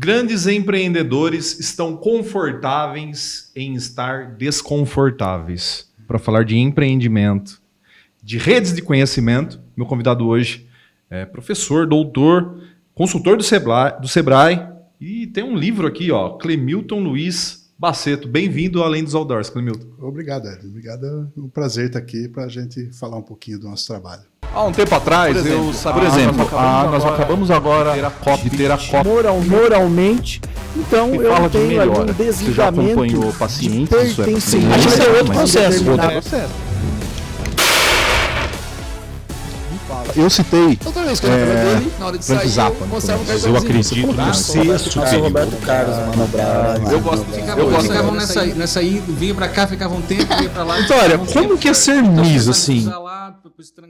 Grandes empreendedores estão confortáveis em estar desconfortáveis. Para falar de empreendimento, de redes de conhecimento, meu convidado hoje é professor, doutor, consultor do Sebrae e tem um livro aqui, ó, Clemilton Luiz Baceto. Bem-vindo ao Além dos Outdoors, Clemilton. Obrigado, Ed. Obrigado. É um prazer estar aqui para a gente falar um pouquinho do nosso trabalho. Há um tempo atrás, nós acabamos agora de ter a COP. Moralmente, então eu tenho ali um desligamento. Você já acompanhou pacientes? Isso é outro processo. Eu citei Toda vez que eu dele, na hora de sair, mostrava o eu acredito no sexto período. Roberto Carlos, Mano Brown. Eu ficavam nessa aí, vinha pra cá, ficava um tempo, ia pra lá. Vitória, como que é ser Miss, assim?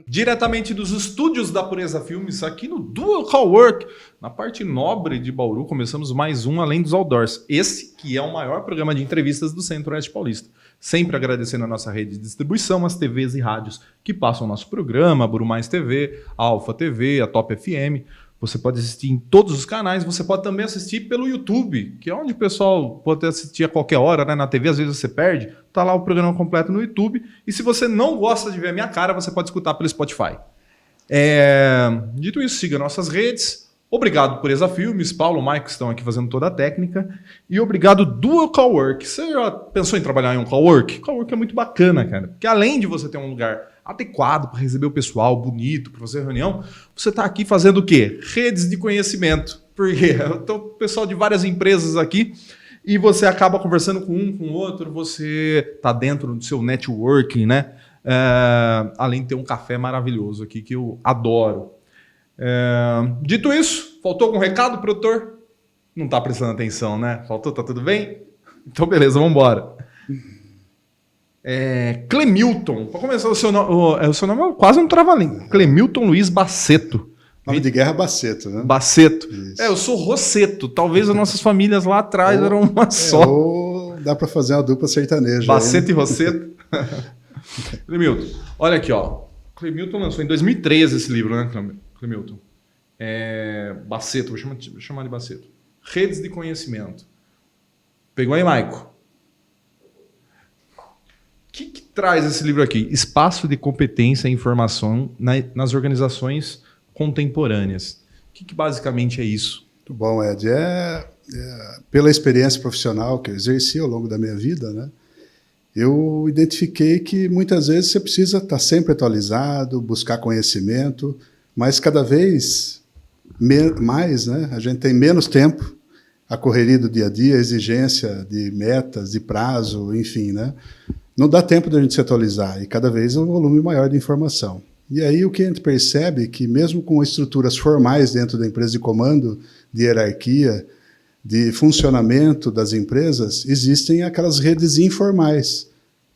Diretamente dos estúdios da Pureza Filmes, aqui no Dual Cowork, na parte nobre de Bauru, começamos mais um Além dos Outdoors. Esse que é o maior programa de entrevistas do Centro-Oeste Paulista. Sempre agradecendo a nossa rede de distribuição, as TVs e rádios que passam o nosso programa, a Buru Mais TV, a Alfa TV, a Top FM. Você pode assistir em todos os canais, você pode também assistir pelo YouTube, que é onde o pessoal pode assistir a qualquer hora, né? Na TV às vezes você perde, tá lá o programa completo no YouTube. E se você não gosta de ver a minha cara, você pode escutar pelo Spotify. Dito isso, siga nossas redes. Obrigado Pureza Filmes, Paulo, Mike estão aqui fazendo toda a técnica. E obrigado Dual Cowork. Você já pensou em trabalhar em um cowork? Cowork é muito bacana, cara. Porque além de você ter um lugar adequado para receber o pessoal, bonito, para fazer reunião, você está aqui fazendo o quê? Redes de conhecimento. Porque então, o pessoal de várias empresas aqui e você acaba conversando com um, com o outro, você está dentro do seu networking, né? Além de ter um café maravilhoso aqui que eu adoro. Dito isso, faltou algum recado, produtor? Não está prestando atenção, né? Faltou? Tá tudo bem? Então beleza, vamos embora. Clemilton, para começar, o seu nome é quase um trava-língua. Clemilton Luiz Baceto. Nome de guerra Baceto, né? Baceto. Isso. Eu sou Rosseto. Talvez as nossas famílias lá atrás eram uma só. Ou dá para fazer uma dupla sertaneja. Baceto e Rosseto. Clemilton, olha aqui, ó. Clemilton lançou em 2013 esse livro, né, Clemilton? Baceto, vou chamar de Baceto. Redes de conhecimento. Pegou aí, Maico? O que traz esse livro aqui? Espaço de competência e informação nas organizações contemporâneas. O que basicamente é isso? Muito bom, Ed. Pela experiência profissional que eu exerci ao longo da minha vida, né? Eu identifiquei que muitas vezes você precisa estar sempre atualizado, buscar conhecimento, mas cada vez mais, né, a gente tem menos tempo, a correria do dia a dia, a exigência de metas, de prazo, enfim, né? Não dá tempo de a gente se atualizar e cada vez um volume maior de informação. E aí o que a gente percebe é que mesmo com estruturas formais dentro da empresa de comando, de hierarquia, de funcionamento das empresas, existem aquelas redes informais,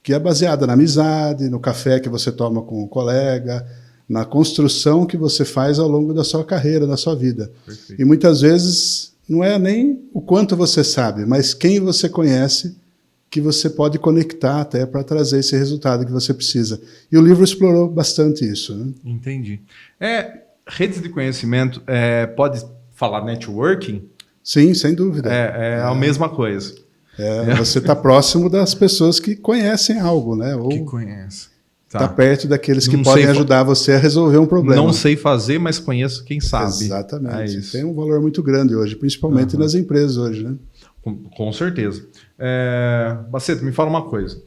que é baseada na amizade, no café que você toma com um colega, na construção que você faz ao longo da sua carreira, da sua vida. Perfeito. E muitas vezes não é nem o quanto você sabe, mas quem você conhece que você pode conectar até para trazer esse resultado que você precisa. E o livro explorou bastante isso, né? Entendi. Redes de conhecimento, pode falar networking? Sim, sem dúvida. A mesma coisa. Você está próximo das pessoas que conhecem algo, né? Ou que conhecem. Está perto daqueles que podem ajudar você a resolver um problema. Não sei fazer, mas conheço quem sabe. Exatamente. Tem um valor muito grande hoje, principalmente nas empresas hoje, né? Com certeza. Baceto, me fala uma coisa.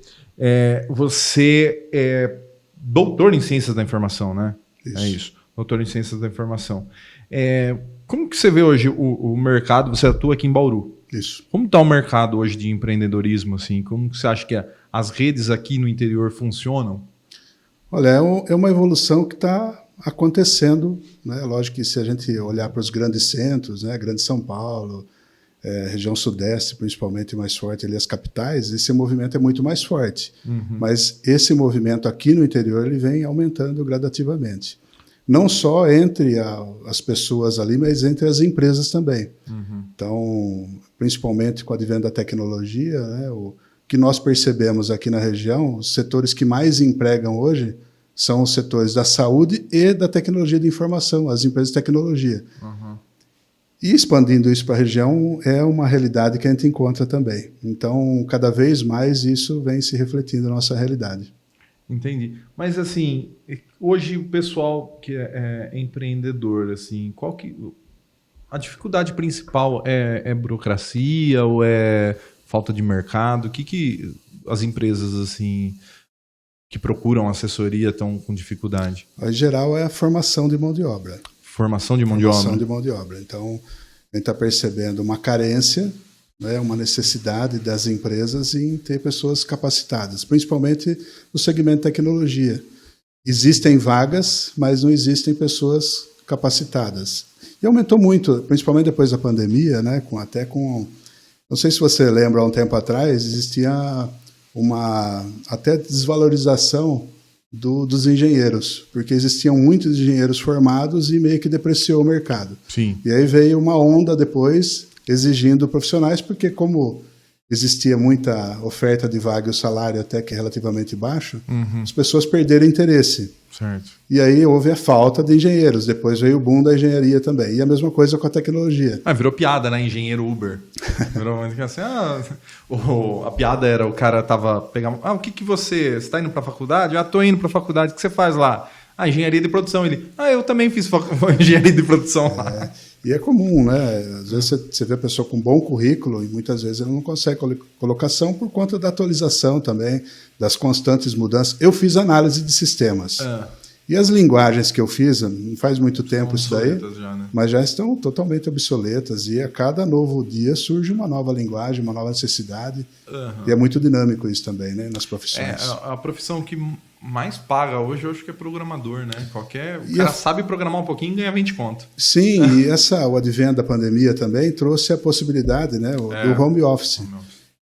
Você é doutor em Ciências da Informação, né? Isso. É isso. Doutor em Ciências da Informação. Como que você vê hoje o mercado? Você atua aqui em Bauru. Isso. Como está o mercado hoje de empreendedorismo? Assim? Como que você acha que as redes aqui no interior funcionam? Olha, é uma evolução que está acontecendo, né? Lógico que se a gente olhar para os grandes centros, né? Grande São Paulo, região sudeste principalmente mais forte, ali as capitais, esse movimento é muito mais forte. Uhum. Mas esse movimento aqui no interior ele vem aumentando gradativamente. Não só entre as pessoas ali, mas entre as empresas também. Uhum. Então, principalmente com o advento da tecnologia, né? O que nós percebemos aqui na região, os setores que mais empregam hoje são os setores da saúde e da tecnologia de informação, as empresas de tecnologia. Uhum. E expandindo isso para a região é uma realidade que a gente encontra também. Então, cada vez mais isso vem se refletindo na nossa realidade. Entendi. Mas assim, hoje o pessoal que é empreendedor, assim, qual que a dificuldade principal é burocracia ou é falta de mercado? O que as empresas assim que procuram assessoria estão com dificuldade? Em geral é a formação de mão de obra. Formação de mão de obra. Formação de mão de obra. Então, a gente está percebendo uma carência, né, uma necessidade das empresas em ter pessoas capacitadas, principalmente no segmento de tecnologia. Existem vagas, mas não existem pessoas capacitadas. E aumentou muito, principalmente depois da pandemia, né, não sei se você lembra, há um tempo atrás, existia uma até desvalorização dos engenheiros, porque existiam muitos engenheiros formados e meio que depreciou o mercado. Sim. E aí veio uma onda depois exigindo profissionais, porque como existia muita oferta de vaga e o salário até que relativamente baixo, as pessoas perderam interesse. Certo. E aí houve a falta de engenheiros, depois veio o boom da engenharia também. E a mesma coisa com a tecnologia. Virou piada, né? Engenheiro Uber. Virou assim, a piada era o cara tava pegando. O que você está indo para a faculdade? Tô indo para a faculdade. O que você faz lá? Engenharia de produção. Ele, eu também fiz engenharia de produção lá. E é comum, né? Às vezes você vê a pessoa com bom currículo e muitas vezes ela não consegue colocação por conta da atualização também, das constantes mudanças. Eu fiz análise de sistemas. E as linguagens que eu fiz, não faz muito tempo isso daí, já, né? mas já estão totalmente obsoletas. E a cada novo dia surge uma nova linguagem, uma nova necessidade. E é muito dinâmico isso também, né? Nas profissões. A profissão que mais paga hoje, eu acho que é programador, né? O cara sabe programar um pouquinho e ganha 20 conto. Sim, e o advento da pandemia também trouxe a possibilidade, né, do home office.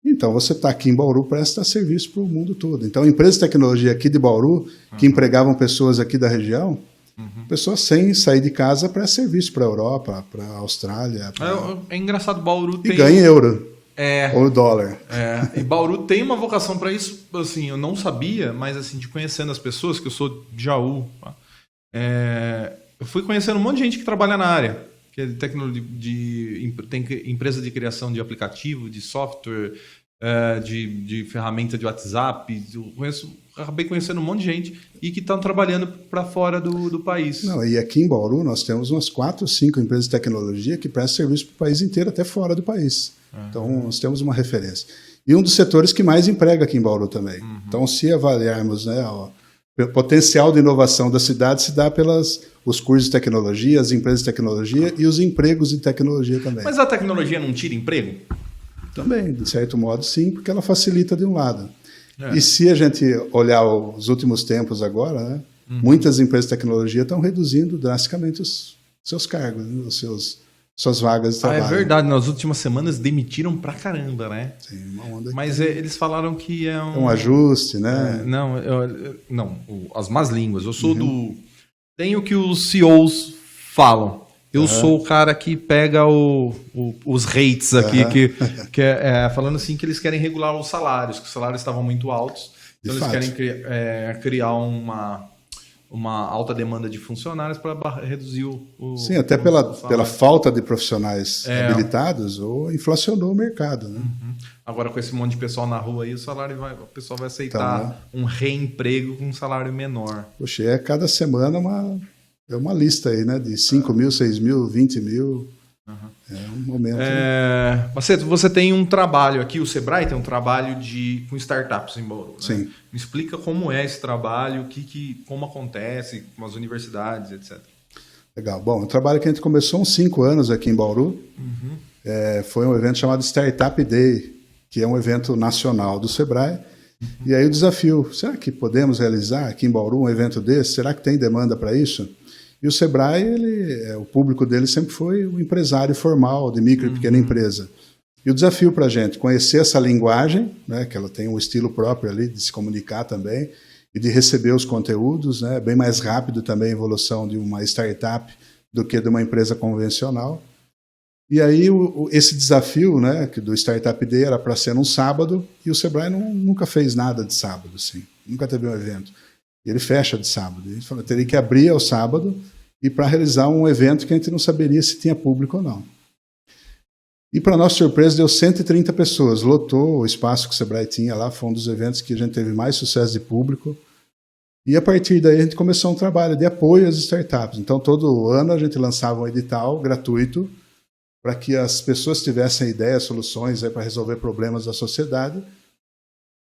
Então, você está aqui em Bauru, presta serviço para o mundo todo. Então, empresas de tecnologia aqui de Bauru, que empregavam pessoas aqui da região, pessoas sem sair de casa para serviço para a Europa, para a Austrália. É engraçado, Bauru E ganha em euro. Ou dólar. E Bauru tem uma vocação para isso, assim, eu não sabia, mas assim, de conhecendo as pessoas, que eu sou de Jaú, eu fui conhecendo um monte de gente que trabalha na área, que é de tecnologia, tem empresa de criação de aplicativo, de software, de ferramenta de WhatsApp. Acabei conhecendo um monte de gente e que estão trabalhando para fora do país. Não, e aqui em Bauru nós temos umas 4 ou 5 empresas de tecnologia que prestam serviço para o país inteiro, até fora do país. Então, nós temos uma referência. E um dos setores que mais emprega aqui em Bauru também. Então, se avaliarmos, né, o potencial de inovação da cidade se dá os cursos de tecnologia, as empresas de tecnologia e os empregos de tecnologia também. Mas a tecnologia não tira emprego? Também, de certo modo, sim, porque ela facilita de um lado. E se a gente olhar os últimos tempos agora, né, muitas empresas de tecnologia estão reduzindo drasticamente os seus cargos, né, suas vagas de trabalho. É verdade, nas últimas semanas demitiram pra caramba, né? Sim, uma onda. Mas eles falaram que é um ajuste, né? Não, as más línguas. Eu sou Tem o que os CEOs falam. Eu sou o cara que pega os rates aqui, que falando assim que eles querem regular os salários, que os salários estavam muito altos. Então eles querem criar uma alta demanda de funcionários para reduzir o... Sim, até pela falta de profissionais habilitados, ou inflacionou o mercado. Né? Agora, com esse monte de pessoal na rua aí, o pessoal vai aceitar um reemprego com um salário menor. Poxa, cada semana uma lista aí, né? De 5 mil, 6 mil, 20 mil. É um momento... Macedo, você tem um trabalho aqui, o Sebrae tem um trabalho com startups em Bauru. Né? Sim. Me explica como é esse trabalho, como acontece com as universidades, etc. Legal. Bom, o trabalho que a gente começou uns 5 anos aqui em Bauru foi um evento chamado Startup Day, que é um evento nacional do Sebrae. E aí o desafio, será que podemos realizar aqui em Bauru um evento desse? Será que tem demanda para isso? E o Sebrae, o público dele sempre foi o empresário formal de micro e pequena empresa. E o desafio para a gente, conhecer essa linguagem, né, que ela tem um estilo próprio ali de se comunicar também, e de receber os conteúdos, né, bem mais rápido também a evolução de uma startup do que de uma empresa convencional. E aí esse desafio, né, do Startup Day era para ser num sábado, e o Sebrae nunca fez nada de sábado, assim, nunca teve um evento. E ele fecha de sábado. Ele falou, teria que abrir ao sábado e para realizar um evento que a gente não saberia se tinha público ou não. E, para nossa surpresa, deu 130 pessoas. Lotou o espaço que o Sebrae tinha lá. Foi um dos eventos que a gente teve mais sucesso de público. E, a partir daí, a gente começou um trabalho de apoio às startups. Então, todo ano, a gente lançava um edital gratuito para que as pessoas tivessem ideias, soluções para resolver problemas da sociedade,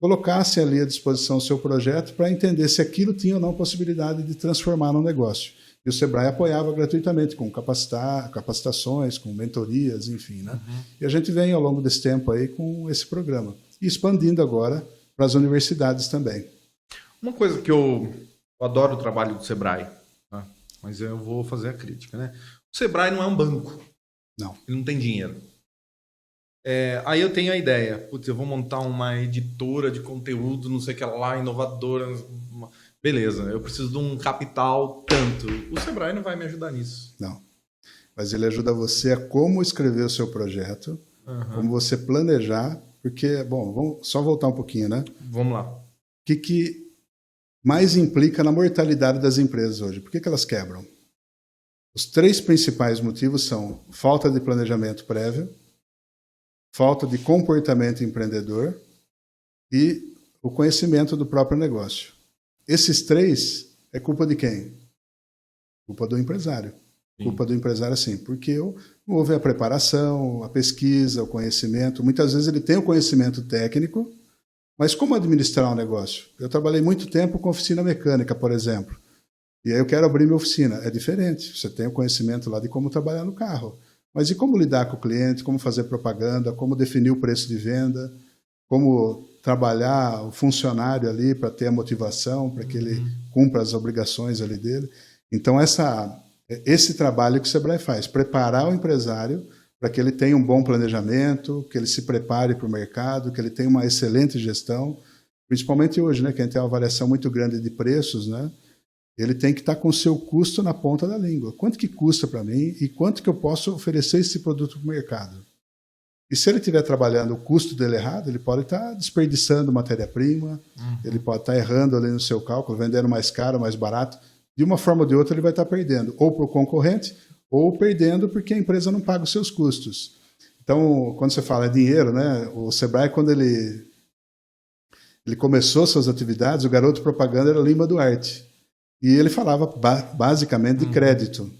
colocassem ali à disposição o seu projeto para entender se aquilo tinha ou não possibilidade de transformar num negócio. E o Sebrae apoiava gratuitamente, com capacitações, com mentorias, enfim. Né? E a gente vem, ao longo desse tempo, aí, com esse programa. E expandindo agora para as universidades também. Uma coisa que eu adoro o trabalho do Sebrae, tá? Mas eu vou fazer a crítica, né? O Sebrae não é um banco. Não. Ele não tem dinheiro. Aí eu tenho a ideia, putz, eu vou montar uma editora de conteúdo, não sei o que lá, inovadora. Beleza, eu preciso de um capital tanto. O Sebrae não vai me ajudar nisso. Não. Mas ele ajuda você a como escrever o seu projeto, como você planejar, porque, bom, vamos só voltar um pouquinho, né? Vamos lá. O que mais implica na mortalidade das empresas hoje? Por que elas quebram? Os 3 principais motivos são falta de planejamento prévio, falta de comportamento empreendedor e o conhecimento do próprio negócio. Esses 3 é culpa de quem? Culpa do empresário. Sim. Culpa do empresário, sim, porque não houve a preparação, a pesquisa, o conhecimento. Muitas vezes ele tem o conhecimento técnico, mas como administrar um negócio? Eu trabalhei muito tempo com oficina mecânica, por exemplo. E aí eu quero abrir minha oficina. É diferente. Você tem o conhecimento lá de como trabalhar no carro. Mas e como lidar com o cliente, como fazer propaganda, como definir o preço de venda, como trabalhar o funcionário ali para ter a motivação, para que ele cumpra as obrigações ali dele. Então, esse trabalho que o Sebrae faz, preparar o empresário para que ele tenha um bom planejamento, que ele se prepare para o mercado, que ele tenha uma excelente gestão, principalmente hoje, né, que a gente tem uma variação muito grande de preços, né? Ele tem que estar com o seu custo na ponta da língua. Quanto que custa para mim e quanto que eu posso oferecer esse produto para o mercado? E se ele estiver trabalhando o custo dele errado, ele pode estar desperdiçando matéria-prima, ele pode estar errando ali no seu cálculo, vendendo mais caro, mais barato. De uma forma ou de outra, ele vai estar perdendo, ou para o concorrente, ou perdendo porque a empresa não paga os seus custos. Então, quando você fala dinheiro, né, o Sebrae, quando ele começou suas atividades, o garoto propaganda era Lima Duarte. E ele falava basicamente de crédito.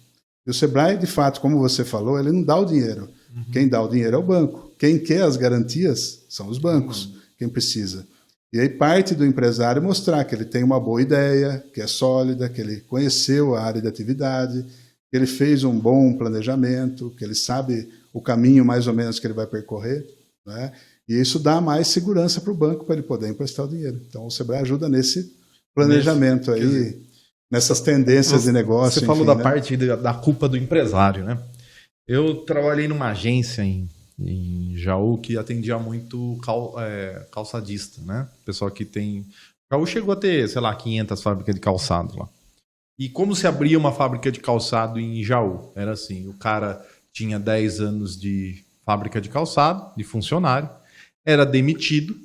E o Sebrae, de fato, como você falou, ele não dá o dinheiro. Quem dá o dinheiro é o banco. Quem quer as garantias são os bancos, quem precisa. E aí parte do empresário mostrar que ele tem uma boa ideia, que é sólida, que ele conheceu a área de atividade, que ele fez um bom planejamento, que ele sabe o caminho mais ou menos que ele vai percorrer, né? E isso dá mais segurança para o banco para ele poder emprestar o dinheiro. Então o Sebrae ajuda nesse planejamento aí, nessas tendências de negócio. Você falou da parte da culpa do empresário, né? Eu trabalhei numa agência em Jaú que atendia muito calçadista, né? O pessoal que tem... Jaú chegou a ter, sei lá, 500 fábricas de calçado lá. E como se abria uma fábrica de calçado em Jaú? Era assim, o cara tinha 10 anos de fábrica de calçado, de funcionário, era demitido.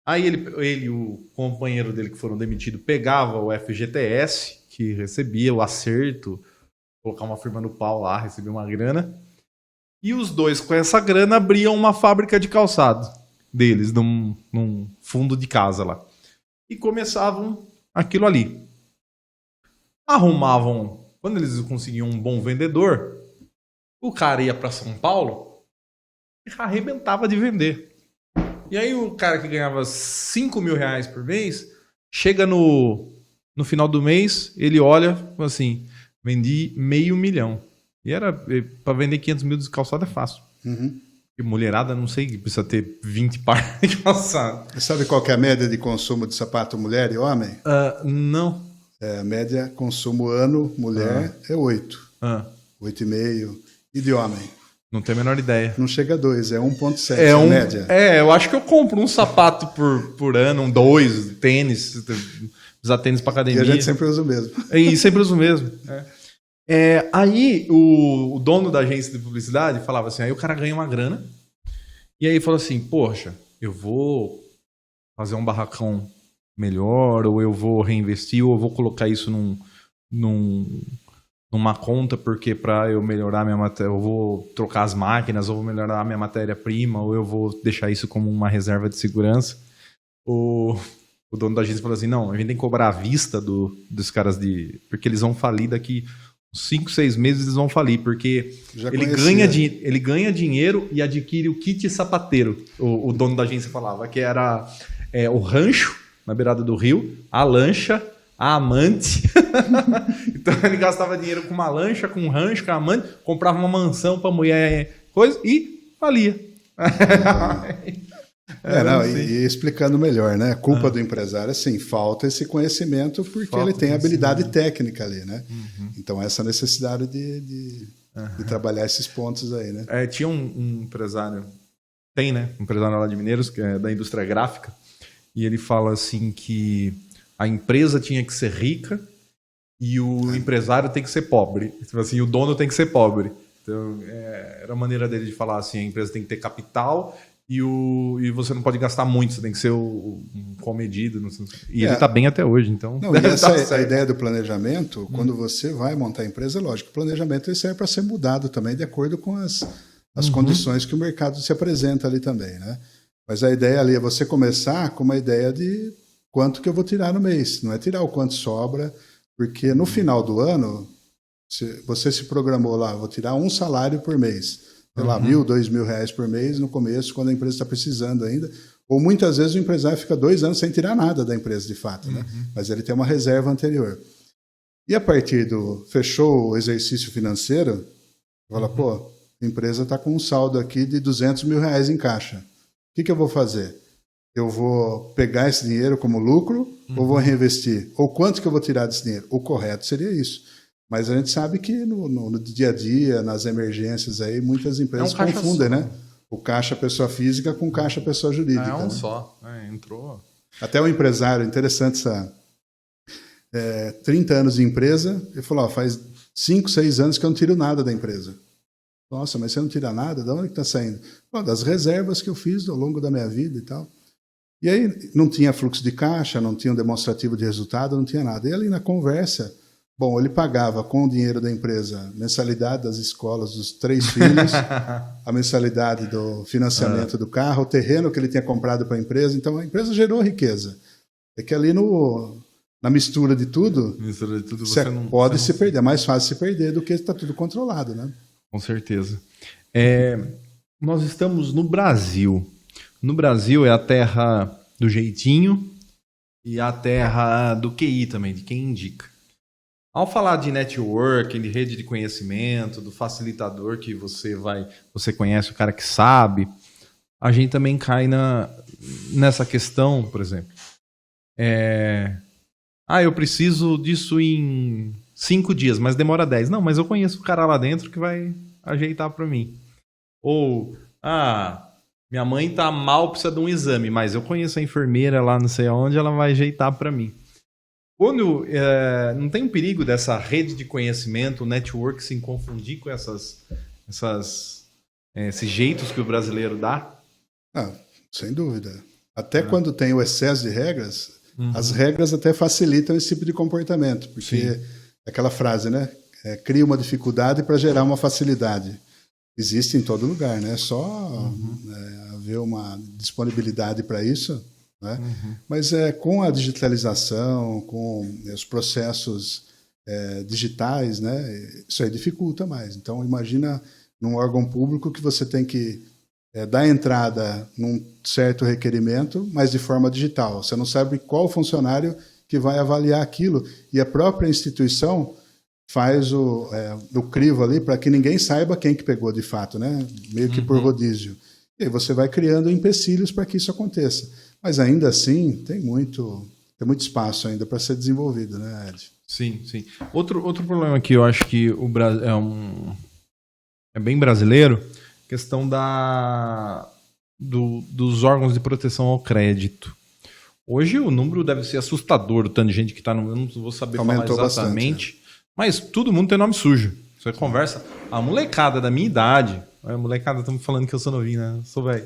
Aí ele e o companheiro dele que foram demitidos pegava o FGTS, que recebia o acerto, colocar uma firma no pau lá, recebia uma grana. E os dois, com essa grana, abriam uma fábrica de calçado deles, num fundo de casa lá. E começavam aquilo ali. Arrumavam, quando eles conseguiam um bom vendedor, o cara ia para São Paulo e arrebentava de vender. E aí o cara que ganhava 5 mil reais por mês, chega no final do mês, ele olha assim, vendi $500 mil. E era, para vender 500 mil de calçado é fácil. E mulherada, não sei, precisa ter 20 pares de calçado. Você sabe qual que é a média de consumo de sapato mulher e homem? Não. A média consumo ano mulher é 8. 8,5. E de homem? Não tenho a menor ideia. Não chega a 2, é 1,7 a média. Eu acho que eu compro um sapato por ano, 2, tênis, usar tênis pra academia. E a gente sempre usa o mesmo. E sempre usa o mesmo. Aí o dono da agência de publicidade falava assim, aí o cara ganha uma grana, e aí falou assim, poxa, eu vou fazer um barracão melhor, ou eu vou reinvestir, ou eu vou colocar isso num numa conta porque para eu melhorar minha matéria, eu vou trocar as máquinas, ou vou melhorar a minha matéria-prima, ou eu vou deixar isso como uma reserva de segurança. O dono da agência falou assim, não, a gente tem que cobrar à vista dos caras porque eles vão falir daqui 5, 6 meses, eles vão falir, porque ele ganha dinheiro e adquire o kit sapateiro. O dono da agência falava que era o rancho na beirada do rio, a lancha, a amante. Então ele gastava dinheiro com uma lancha, com um rancho, com a amante, comprava uma mansão pra mulher, coisa, e falia. E explicando melhor, né? A culpa do empresário, assim, falta esse conhecimento porque ele tem habilidade técnica ali, né? Então, essa necessidade de trabalhar esses pontos aí, né? Tinha um empresário, né? Um empresário lá de Mineiros, que é da indústria gráfica, e ele fala assim que a empresa tinha que ser rica e o empresário tem que ser pobre. Tipo assim, o dono tem que ser pobre. Então, era a maneira dele de falar assim, a empresa tem que ter capital e você não pode gastar muito, você tem que ser um comedido. E ele está bem até hoje, então... Não, e essa ideia do planejamento, quando você vai montar a empresa, lógico, o planejamento ele serve para ser mudado também de acordo com as condições que o mercado se apresenta ali também, né? Mas a ideia ali é você começar com uma ideia de quanto que eu vou tirar no mês, não é tirar o quanto sobra, porque no final do ano, você se programou lá, vou tirar um salário por mês, sei lá, R$1.000, R$2.000 por mês no começo, quando a empresa está precisando ainda, ou muitas vezes o empresário fica 2 anos sem tirar nada da empresa de fato, né? Mas ele tem uma reserva anterior. E a partir fechou o exercício financeiro, fala, pô, a empresa está com um saldo aqui de R$200 mil em caixa. O que eu vou fazer? Eu vou pegar esse dinheiro como lucro ou vou reinvestir? Ou quanto que eu vou tirar desse dinheiro? O correto seria isso. Mas a gente sabe que no dia a dia, nas emergências, aí, muias empresas confundem, né? O caixa pessoa física com caixa pessoa jurídica. É um só. Entrou. Até o empresário, interessante essa... 30 anos de empresa, ele falou, faz 5, 6 anos que eu não tiro nada da empresa. Nossa, mas você não tira nada? De onde que está saindo? Das reservas que eu fiz ao longo da minha vida e tal. E aí não tinha fluxo de caixa, não tinha um demonstrativo de resultado, não tinha nada. E ali na conversa, bom, ele pagava com o dinheiro da empresa mensalidade das escolas dos 3 filhos, a mensalidade do financiamento do carro, o terreno que ele tinha comprado para a empresa. Então a empresa gerou riqueza. É que ali na mistura de tudo, você pode se perder. É mais fácil se perder do que está tudo controlado, né? Com certeza. Nós estamos no Brasil. No Brasil é a terra do jeitinho e a terra do QI também, de quem indica. Ao falar de network, de rede de conhecimento, do facilitador que você conhece, o cara que sabe, a gente também cai nessa questão, por exemplo. Eu preciso disso em 5 dias, mas demora 10. Não, mas eu conheço o cara lá dentro que vai ajeitar para mim. Ou, minha mãe tá mal, precisa de um exame, mas eu conheço a enfermeira lá não sei aonde, ela vai ajeitar para mim. Quando não tem um perigo dessa rede de conhecimento, o network, se confundir com esses jeitos que o brasileiro dá? Sem dúvida. Até quando tem o excesso de regras, as regras até facilitam esse tipo de comportamento, porque aquela frase, né? Cria uma dificuldade para gerar uma facilidade. Existe em todo lugar, né? É só haver uma disponibilidade para isso, né? Mas com a digitalização, com os processos digitais, né? Isso aí dificulta mais. Então, imagina num órgão público que você tem que dar entrada num certo requerimento, mas de forma digital. Você não sabe qual funcionário que vai avaliar aquilo. E a própria instituição faz o crivo ali para que ninguém saiba quem que pegou de fato, né? Meio que por rodízio. E aí você vai criando empecilhos para que isso aconteça. Mas ainda assim, tem muito espaço ainda para ser desenvolvido, né, Ed? Sim. Outro problema que eu acho que o Brasil é bem brasileiro, questão dos órgãos de proteção ao crédito. Hoje o número deve ser assustador, o tanto de gente que está no... Eu não vou saber Aumentou falar exatamente, bastante, mas todo mundo tem nome sujo. Você conversa... A molecada da minha idade... A molecada, estamos falando que eu sou novinho, né? Eu sou velho.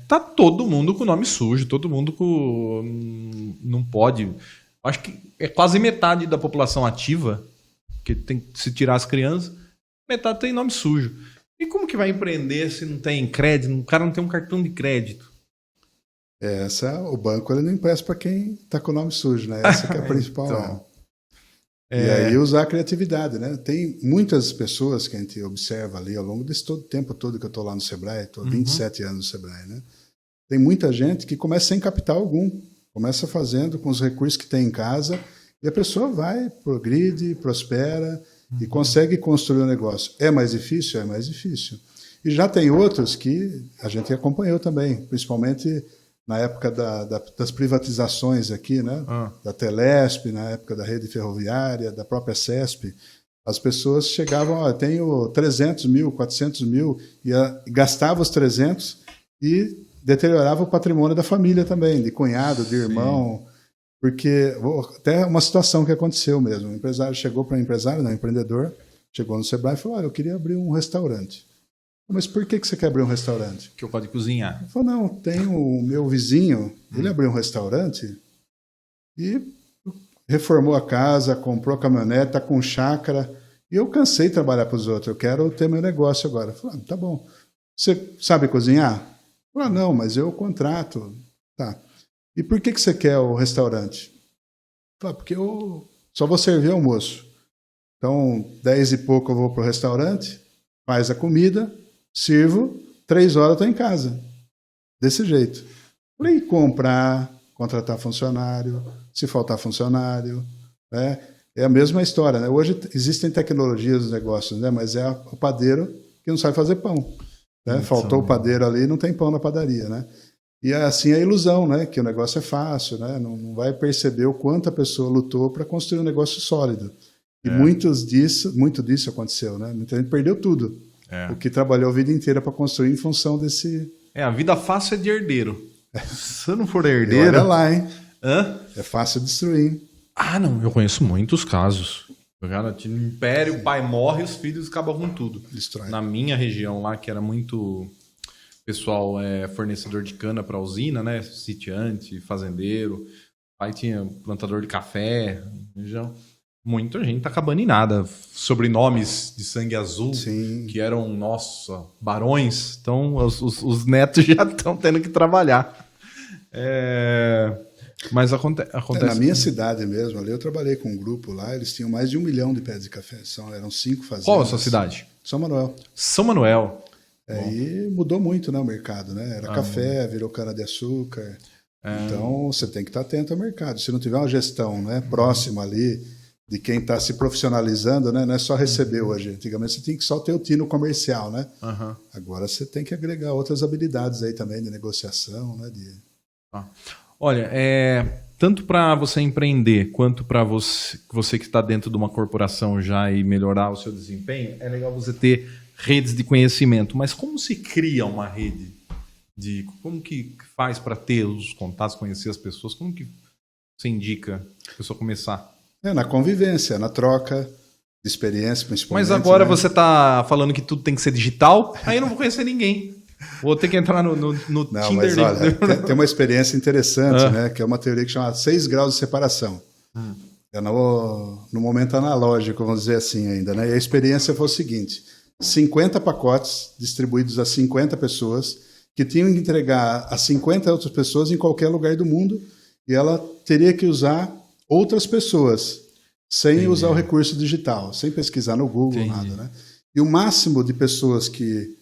Tá todo mundo com nome sujo, todo mundo com... Não pode... Acho que é quase metade da população ativa porque tem que se tirar as crianças, metade tem nome sujo. E como que vai empreender se não tem crédito? O cara não tem um cartão de crédito. O banco ele não empresta para quem está com o nome sujo, né? Essa que é a principal. Então, E aí usar a criatividade, né? Tem muitas pessoas que a gente observa ali ao longo desse tempo todo que eu estou lá no Sebrae, estou 27 anos no Sebrae, né? Tem muita gente que começa sem capital algum, começa fazendo com os recursos que tem em casa e a pessoa vai, progride, prospera e consegue construir um negócio. É mais difícil? É mais difícil. E já tem outros que a gente acompanhou também, principalmente na época das privatizações aqui, né? Da Telesp, na época da rede ferroviária, da própria CESP. As pessoas chegavam, eu tenho 300 mil, 400 mil, e gastava os 300 e deteriorava o patrimônio da família também, de cunhado, de irmão. Porque até uma situação que aconteceu mesmo. Um empresário chegou para um empreendedor, chegou no Sebrae e falou, eu queria abrir um restaurante. Mas por que você quer abrir um restaurante? Que eu gosto de cozinhar. Ele falou, não, tem o meu vizinho, ele abriu um restaurante e reformou a casa, comprou a caminhonete, está com chácara, e eu cansei de trabalhar para os outros, eu quero ter meu negócio agora. Eu falei, tá bom. Você sabe cozinhar? Eu falei, não, mas eu contrato. Tá. E por que você quer o restaurante? Eu falei, porque eu só vou servir almoço. Então, 10 e pouco eu vou para o restaurante, faz a comida, sirvo, 3 horas eu estou em casa. Desse jeito. Falei, comprar, contratar funcionário, se faltar funcionário. Né? É a mesma história. Né? Hoje existem tecnologias nos negócios, né? Mas é o padeiro que não sabe fazer pão. Né? Faltou o padeiro ali, não tem pão na padaria. Né? E assim a ilusão, né? Que o negócio é fácil. Né? Não vai perceber o quanto a pessoa lutou para construir um negócio sólido. E muito disso aconteceu. Né? Muita gente perdeu tudo. O que trabalhou a vida inteira para construir em função desse... A vida fácil é de herdeiro. Se eu não for herdeiro... Olha lá, hein? Hã? É fácil destruir. Ah, não. Eu conheço muitos casos. O cara tinha um império, o pai morre e os filhos acabam com tudo. Destrói. Na minha região lá, que era muito... Pessoal fornecedor de cana para usina, né? Sitiante, fazendeiro. O pai tinha plantador de café. Região... Muita gente tá acabando em nada. Sobrenomes de sangue azul, Sim. que eram, nossa, barões. Então, os netos já estão tendo que trabalhar. Mas acontece... Na minha cidade mesmo, ali eu trabalhei com um grupo lá, eles tinham mais de 1 milhão de pés de café. Eram 5 fazendas. Qual a sua cidade? São Manuel. São Manuel. E mudou muito, né, o mercado, né? Era café, virou cana-de-açúcar. Então, você tem que estar atento ao mercado. Se não tiver uma gestão, né, próxima ali... de quem está se profissionalizando, né? Não é só receber hoje. Antigamente você tinha que só ter o tino comercial, né? Agora você tem que agregar outras habilidades aí também de negociação, né? Olha, tanto para você empreender quanto para você que está dentro de uma corporação já e melhorar o seu desempenho, é legal você ter redes de conhecimento. Mas como se cria uma rede? Como que faz para ter os contatos, conhecer as pessoas? Como que você indica a pessoa começar? Na convivência, na troca de experiência, principalmente. Mas agora, né? Você está falando que tudo tem que ser digital, aí eu não vou conhecer ninguém. Vou ter que entrar no não, Tinder. Mas, olha, tem uma experiência interessante, né? Que é uma teoria que chama 6 graus de separação. É no momento analógico, vamos dizer assim ainda. Né? E a experiência foi o seguinte, 50 pacotes distribuídos a 50 pessoas que tinham que entregar a 50 outras pessoas em qualquer lugar do mundo e ela teria que usar outras pessoas, sem usar o recurso digital, sem pesquisar no Google, nada, né? E o máximo de pessoas que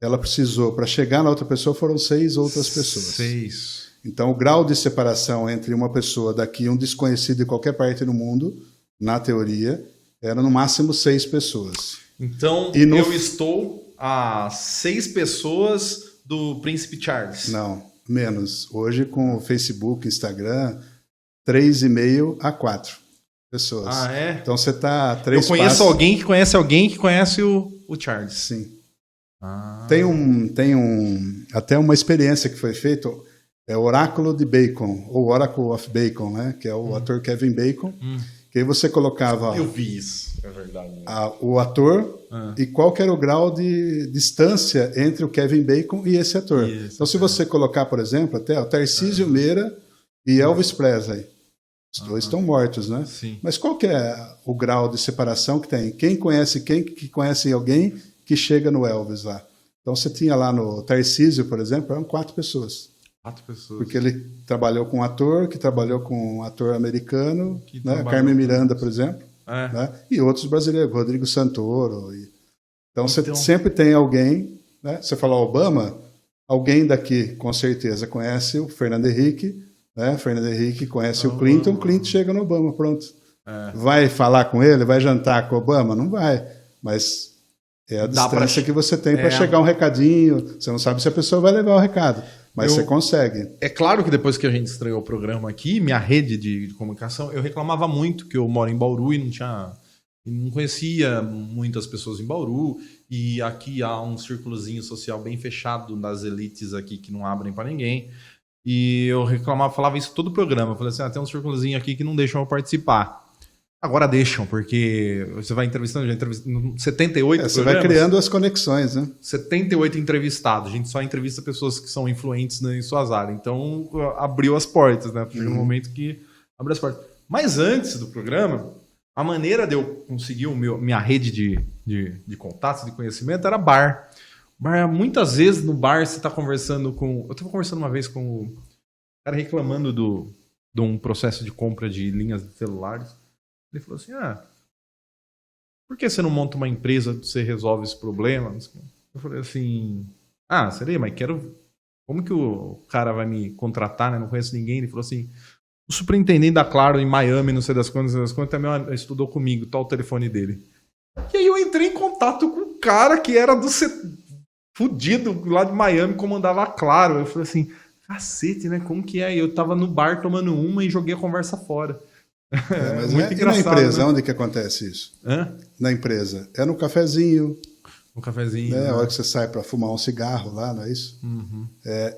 ela precisou para chegar na outra pessoa foram 6 outras pessoas. 6. Então, o grau de separação entre uma pessoa daqui e um desconhecido de qualquer parte do mundo, na teoria, era no máximo 6 pessoas. Então, eu estou a 6 pessoas do Príncipe Charles. Não, menos. Hoje, com o Facebook, Instagram... 3,5 a 4 pessoas. Ah, é? Então você está a 3 Eu conheço alguém que conhece o Charles. Sim. Tem até uma experiência que foi feita, é o Oráculo de Bacon, ou Oracle of Bacon, né? Que é o ator Kevin Bacon, que aí você colocava... Eu vi isso, é verdade. O ator e qual que era o grau de distância entre o Kevin Bacon e esse ator. Então se você colocar, por exemplo, até o Tarcísio Meira e Elvis Presley. Os dois estão mortos, né? Sim. Mas qual que é o grau de separação que tem? Quem que conhece alguém que chega no Elvis lá? Então você tinha lá no Tarcísio, por exemplo, eram 4 pessoas. 4 pessoas. Porque ele trabalhou com um ator, que trabalhou com um ator americano, né? trabalhou Carmen Miranda, por exemplo, É. né? E outros brasileiros, Rodrigo Santoro. Então você sempre tem alguém, né? Você fala Obama, alguém daqui com certeza conhece o Fernando Henrique, né? Fernando Henrique conhece o Clinton chega no Obama, pronto. Vai falar com ele, vai jantar com o Obama? Não vai, mas é a distância que você tem para chegar um recadinho. Você não sabe se a pessoa vai levar o recado, mas você consegue. É claro que depois que a gente estreou o programa aqui, minha rede de comunicação, eu reclamava muito que eu moro em Bauru e não conhecia muitas pessoas em Bauru, e aqui há um círculozinho social bem fechado das elites aqui que não abrem para ninguém. E eu reclamava, falava isso todo o programa. Eu falei assim, tem um círculozinho aqui que não deixam eu participar. Agora deixam, porque você vai entrevistando, já entrevistando 78 Você vai criando as conexões, né? 78 entrevistados. A gente só entrevista pessoas que são influentes em suas áreas. Então, abriu as portas, né? Chega um momento que abre as portas. Mas antes do programa, a maneira de eu conseguir minha rede de contatos, de conhecimento, era bar. Muitas vezes no bar você está conversando com... Eu estava conversando uma vez com o cara reclamando de um processo de compra de linhas de celulares. Ele falou assim, por que você não monta uma empresa que você resolve esse problema? Eu falei assim, seria, mas como que o cara vai me contratar, né? Não conheço ninguém. Ele falou assim, o superintendente da Claro em Miami, não sei das quantas, também estudou comigo, tá o telefone dele. E aí eu entrei em contato com o cara que era fudido lá de Miami, comandava a Claro. Eu falei assim, cacete, né? Como que é? Eu tava no bar tomando uma e joguei a conversa fora. Mas muito engraçado. E na empresa, né? onde que acontece isso? Na empresa. É no cafezinho. Um cafezinho. A hora que você sai para fumar um cigarro lá, não é isso?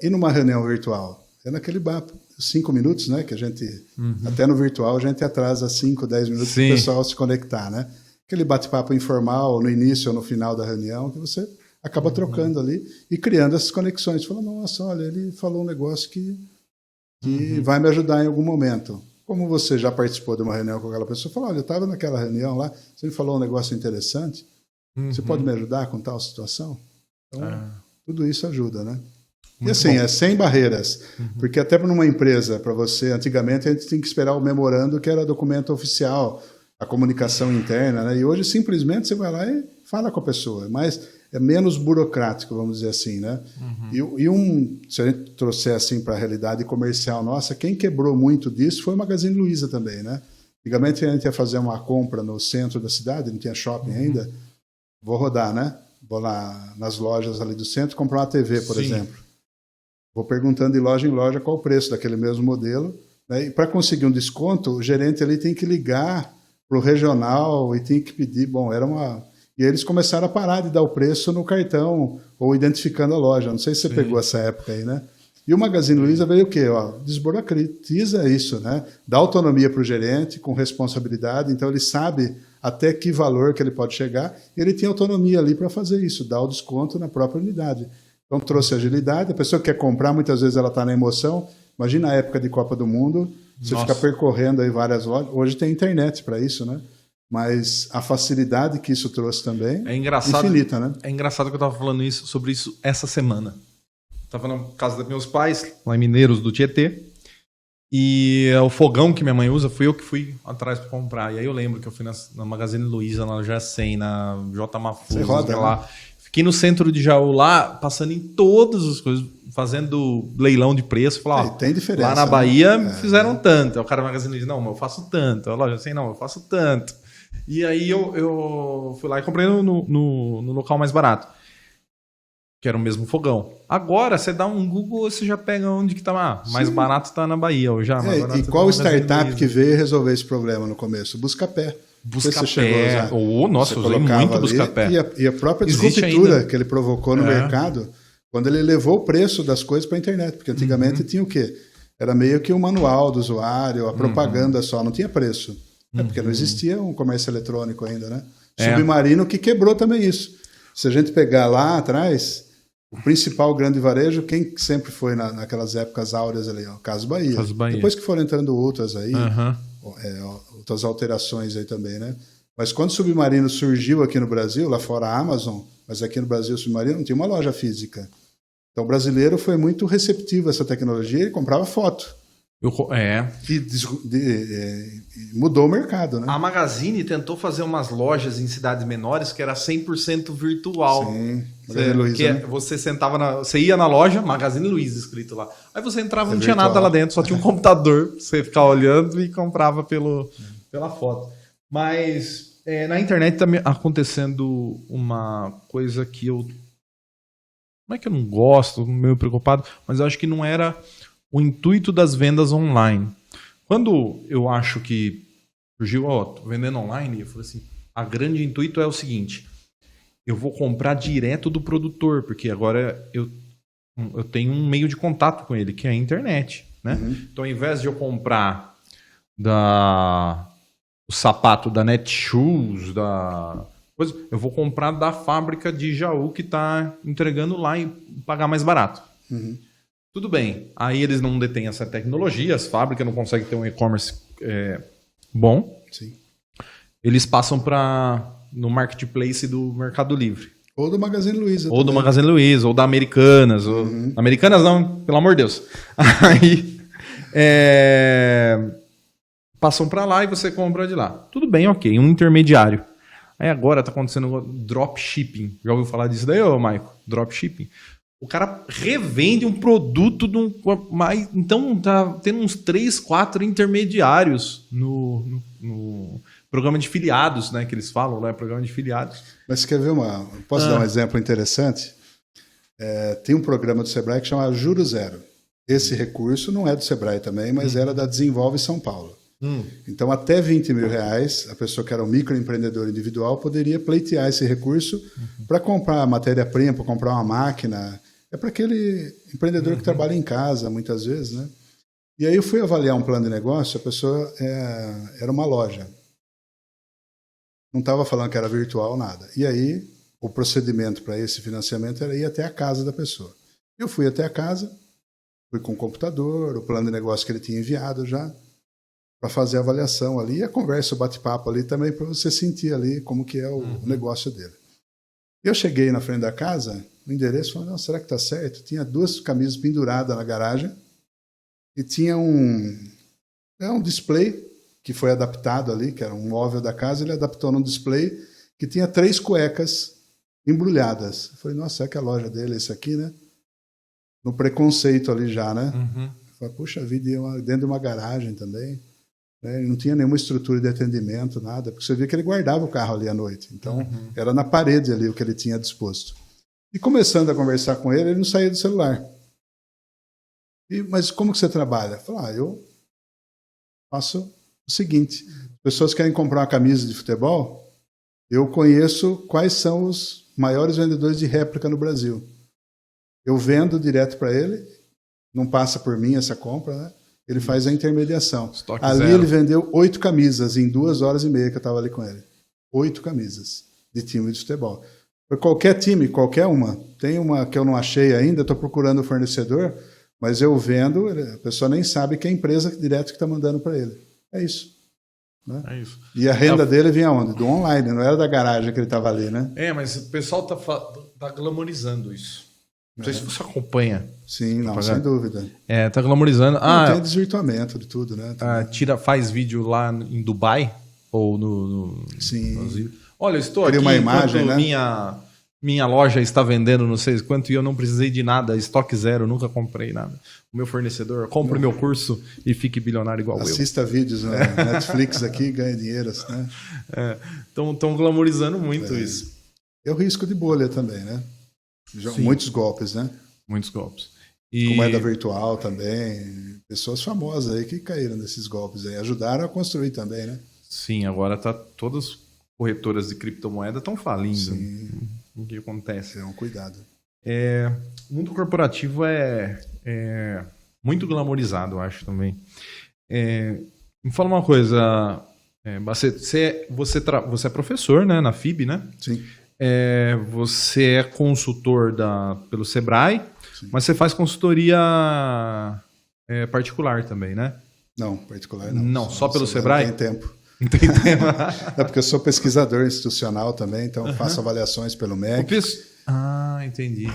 E numa reunião virtual? É naquele bar, 5 minutos, né? Que a gente, até no virtual, a gente atrasa 5, 10 minutos para o pessoal se conectar, né? Aquele bate-papo informal, no início ou no final da reunião, que você acaba trocando ali e criando essas conexões. Fala, nossa, olha, ele falou um negócio que vai me ajudar em algum momento. Como você já participou de uma reunião com aquela pessoa, fala, olha, eu estava naquela reunião lá, você me falou um negócio interessante, você pode me ajudar com tal situação? Então, tudo isso ajuda, né? E assim, é sem barreiras, porque até para uma empresa, para você, antigamente a gente tinha que esperar o memorando, que era documento oficial, a comunicação interna, né? E hoje simplesmente você vai lá e fala com a pessoa, mas é menos burocrático, vamos dizer assim, né? Se a gente trouxer assim para a realidade comercial nossa, quem quebrou muito disso foi o Magazine Luiza também, né? Antigamente a gente ia fazer uma compra no centro da cidade, não tinha shopping ainda, vou rodar, né? Vou lá nas lojas ali do centro comprar uma TV, por exemplo. Vou perguntando de loja em loja qual o preço daquele mesmo modelo, né? E para conseguir um desconto, o gerente ali tem que ligar para o regional e tem que pedir, E eles começaram a parar de dar o preço no cartão ou identificando a loja. Não sei se você pegou essa época aí, né? E o Magazine Luiza veio o quê? Desburocratiza isso, né? Dá autonomia para o gerente com responsabilidade, então ele sabe até que valor que ele pode chegar e ele tem autonomia ali para fazer isso, dar o desconto na própria unidade. Então trouxe agilidade, a pessoa que quer comprar, muitas vezes ela está na emoção. Imagina a época de Copa do Mundo, você fica percorrendo aí várias lojas. Hoje tem internet para isso, né? Mas a facilidade que isso trouxe também é infinita, né? É engraçado que eu estava falando sobre isso essa semana. Estava na casa dos meus pais, lá em Mineiros do Tietê, e o fogão que minha mãe usa, fui eu que fui atrás para comprar. E aí eu lembro que eu fui na Magazine Luiza, na Jacem, na J. Mafuso, lá. Né? Fiquei no centro de Jaú lá, passando em todas as coisas, fazendo leilão de preço. Falar, tem diferença. Lá na Bahia fizeram tanto. Aí o cara da Magazine Luiza, não, mas eu faço tanto. A loja assim, não, eu faço tanto. E aí eu fui lá e comprei no local mais barato, que era o mesmo fogão. Agora, você dá um Google, você já pega onde que tá mais barato, tá na Bahia. Ou já, e qual startup que veio resolver esse problema no começo? Buscapé. Buscapé. Nossa, eu usei muito Buscapé. E a própria disruptura que ele provocou no mercado, quando ele levou o preço das coisas para a internet. Porque antigamente tinha o quê? Era meio que o manual do usuário, a propaganda só, não tinha preço. Porque não existia um comércio eletrônico ainda, né? Submarino que quebrou também isso. Se a gente pegar lá atrás, O principal grande varejo, quem sempre foi naquelas épocas áureas ali? O Casas Bahia. Casas Bahia. Depois que foram entrando outras aí, Uhum. outras alterações aí também, né? Mas quando o Submarino surgiu aqui no Brasil, lá fora a Amazon, mas aqui no Brasil o Submarino não tinha uma loja física. Então o brasileiro foi muito receptivo a essa tecnologia, ele comprava foto. Mudou o mercado, né? A Magazine tentou fazer umas lojas em cidades menores que era 100% virtual. Sim, Magazine Luiza, né? Você sentava você ia na loja, Magazine Luiza escrito lá. Aí você entrava, não tinha nada lá dentro, só tinha um computador, você ficava olhando e comprava pela foto. Mas na internet tá acontecendo uma coisa que eu... Não é que eu não gosto, meio preocupado, mas eu acho que não era o intuito das vendas online. Quando eu acho que surgiu, tô vendendo online, eu falei assim, a grande intuito é o seguinte, eu vou comprar direto do produtor, porque agora eu tenho um meio de contato com ele, que é a internet, né? Uhum. Então, ao invés de eu comprar o sapato da Netshoes, eu vou comprar da fábrica de Jaú que está entregando lá e pagar mais barato. Uhum. Tudo bem. Aí eles não detêm essa tecnologia, as fábricas não conseguem ter um e-commerce bom. Sim. Eles passam no marketplace do Mercado Livre. Ou do Magazine Luiza. Ou também. Do Magazine Luiza, ou da Americanas. Uhum. Americanas não, pelo amor de Deus. Aí passam para lá e você compra de lá. Tudo bem, ok. Um intermediário. Aí agora está acontecendo dropshipping. Já ouviu falar disso daí, Maico? Dropshipping. O cara revende um produto então tá tendo uns 3, 4 intermediários no programa de filiados, né? Que eles falam, né? Programa de filiados. Mas você quer ver Posso dar um exemplo interessante? Tem um programa do Sebrae que chama Juro Zero. Esse recurso não é do Sebrae também, mas era da Desenvolve São Paulo. Então, até R$20 mil, a pessoa que era um microempreendedor individual poderia pleitear esse recurso para comprar matéria-prima, para comprar uma máquina. É para aquele empreendedor que trabalha em casa, muitas vezes, né? E aí eu fui avaliar um plano de negócio, a pessoa era uma loja. Não estava falando que era virtual, nada. E aí, o procedimento para esse financiamento era ir até a casa da pessoa. Eu fui até a casa, fui com o computador, o plano de negócio que ele tinha enviado já, para fazer a avaliação ali, e a conversa, o bate-papo ali também, para você sentir ali como que é o negócio dele. Eu cheguei na frente da casa, no endereço, falei, não, será que está certo? Tinha 2 camisas penduradas na garagem e tinha um display que foi adaptado ali, que era um móvel da casa, ele adaptou num display que tinha 3 cuecas embrulhadas. Eu falei, nossa, será que a loja dele é isso aqui, né? No preconceito ali já, né? Eu falei, puxa vida, dentro de uma garagem também. Ele não tinha nenhuma estrutura de atendimento, nada, porque você via que ele guardava o carro ali à noite. Então, era na parede ali o que ele tinha disposto. E começando a conversar com ele, ele não saía do celular. Mas como que você trabalha? Eu falei, eu faço o seguinte, pessoas querem comprar uma camisa de futebol, eu conheço quais são os maiores vendedores de réplica no Brasil. Eu vendo direto para ele, não passa por mim essa compra, né? Ele faz a intermediação. Estoque ali zero. Ele vendeu 8 camisas em 2h30 que eu estava ali com ele. 8 camisas de time de futebol. Para qualquer time, qualquer uma. Tem uma que eu não achei ainda, estou procurando o fornecedor, mas eu vendo, a pessoa nem sabe que é a empresa direto que está mandando para ele. É isso. Né? É isso. E a renda dele vinha onde? Do online, não era da garagem que ele estava ali, né? Mas o pessoal tá glamorizando isso. Não sei se você acompanha. Sim, não, sem dúvida. Tá glamorizando. Tem desvirtuamento de tudo, né? Faz vídeo lá em Dubai ou Sim. Olha, eu estou aqui uma imagem, né? Minha loja está vendendo não sei quanto e eu não precisei de nada, estoque zero, nunca comprei nada. O meu fornecedor, compre meu curso e fique bilionário igual eu. Assista vídeos na Netflix aqui e ganha dinheiro, né? Estão glamorizando muito isso. É o risco de bolha também, né? Muitos golpes, né? Muitos golpes. Com moeda virtual também. Pessoas famosas aí que caíram nesses golpes aí. Ajudaram a construir também, né? Sim, agora todas as corretoras de criptomoeda estão falindo. Sim. O que acontece? Um cuidado. O mundo corporativo é muito glamorizado, eu acho também. Me fala uma coisa, você é professor, né, na FIB, né? Sim. você é consultor pelo Sebrae, mas você faz consultoria particular também, né? Não, particular não. Não, só pelo Sebrae? Não tem tempo. Não tem tempo. É porque eu sou pesquisador institucional também, então eu faço avaliações pelo MEC. Entendi.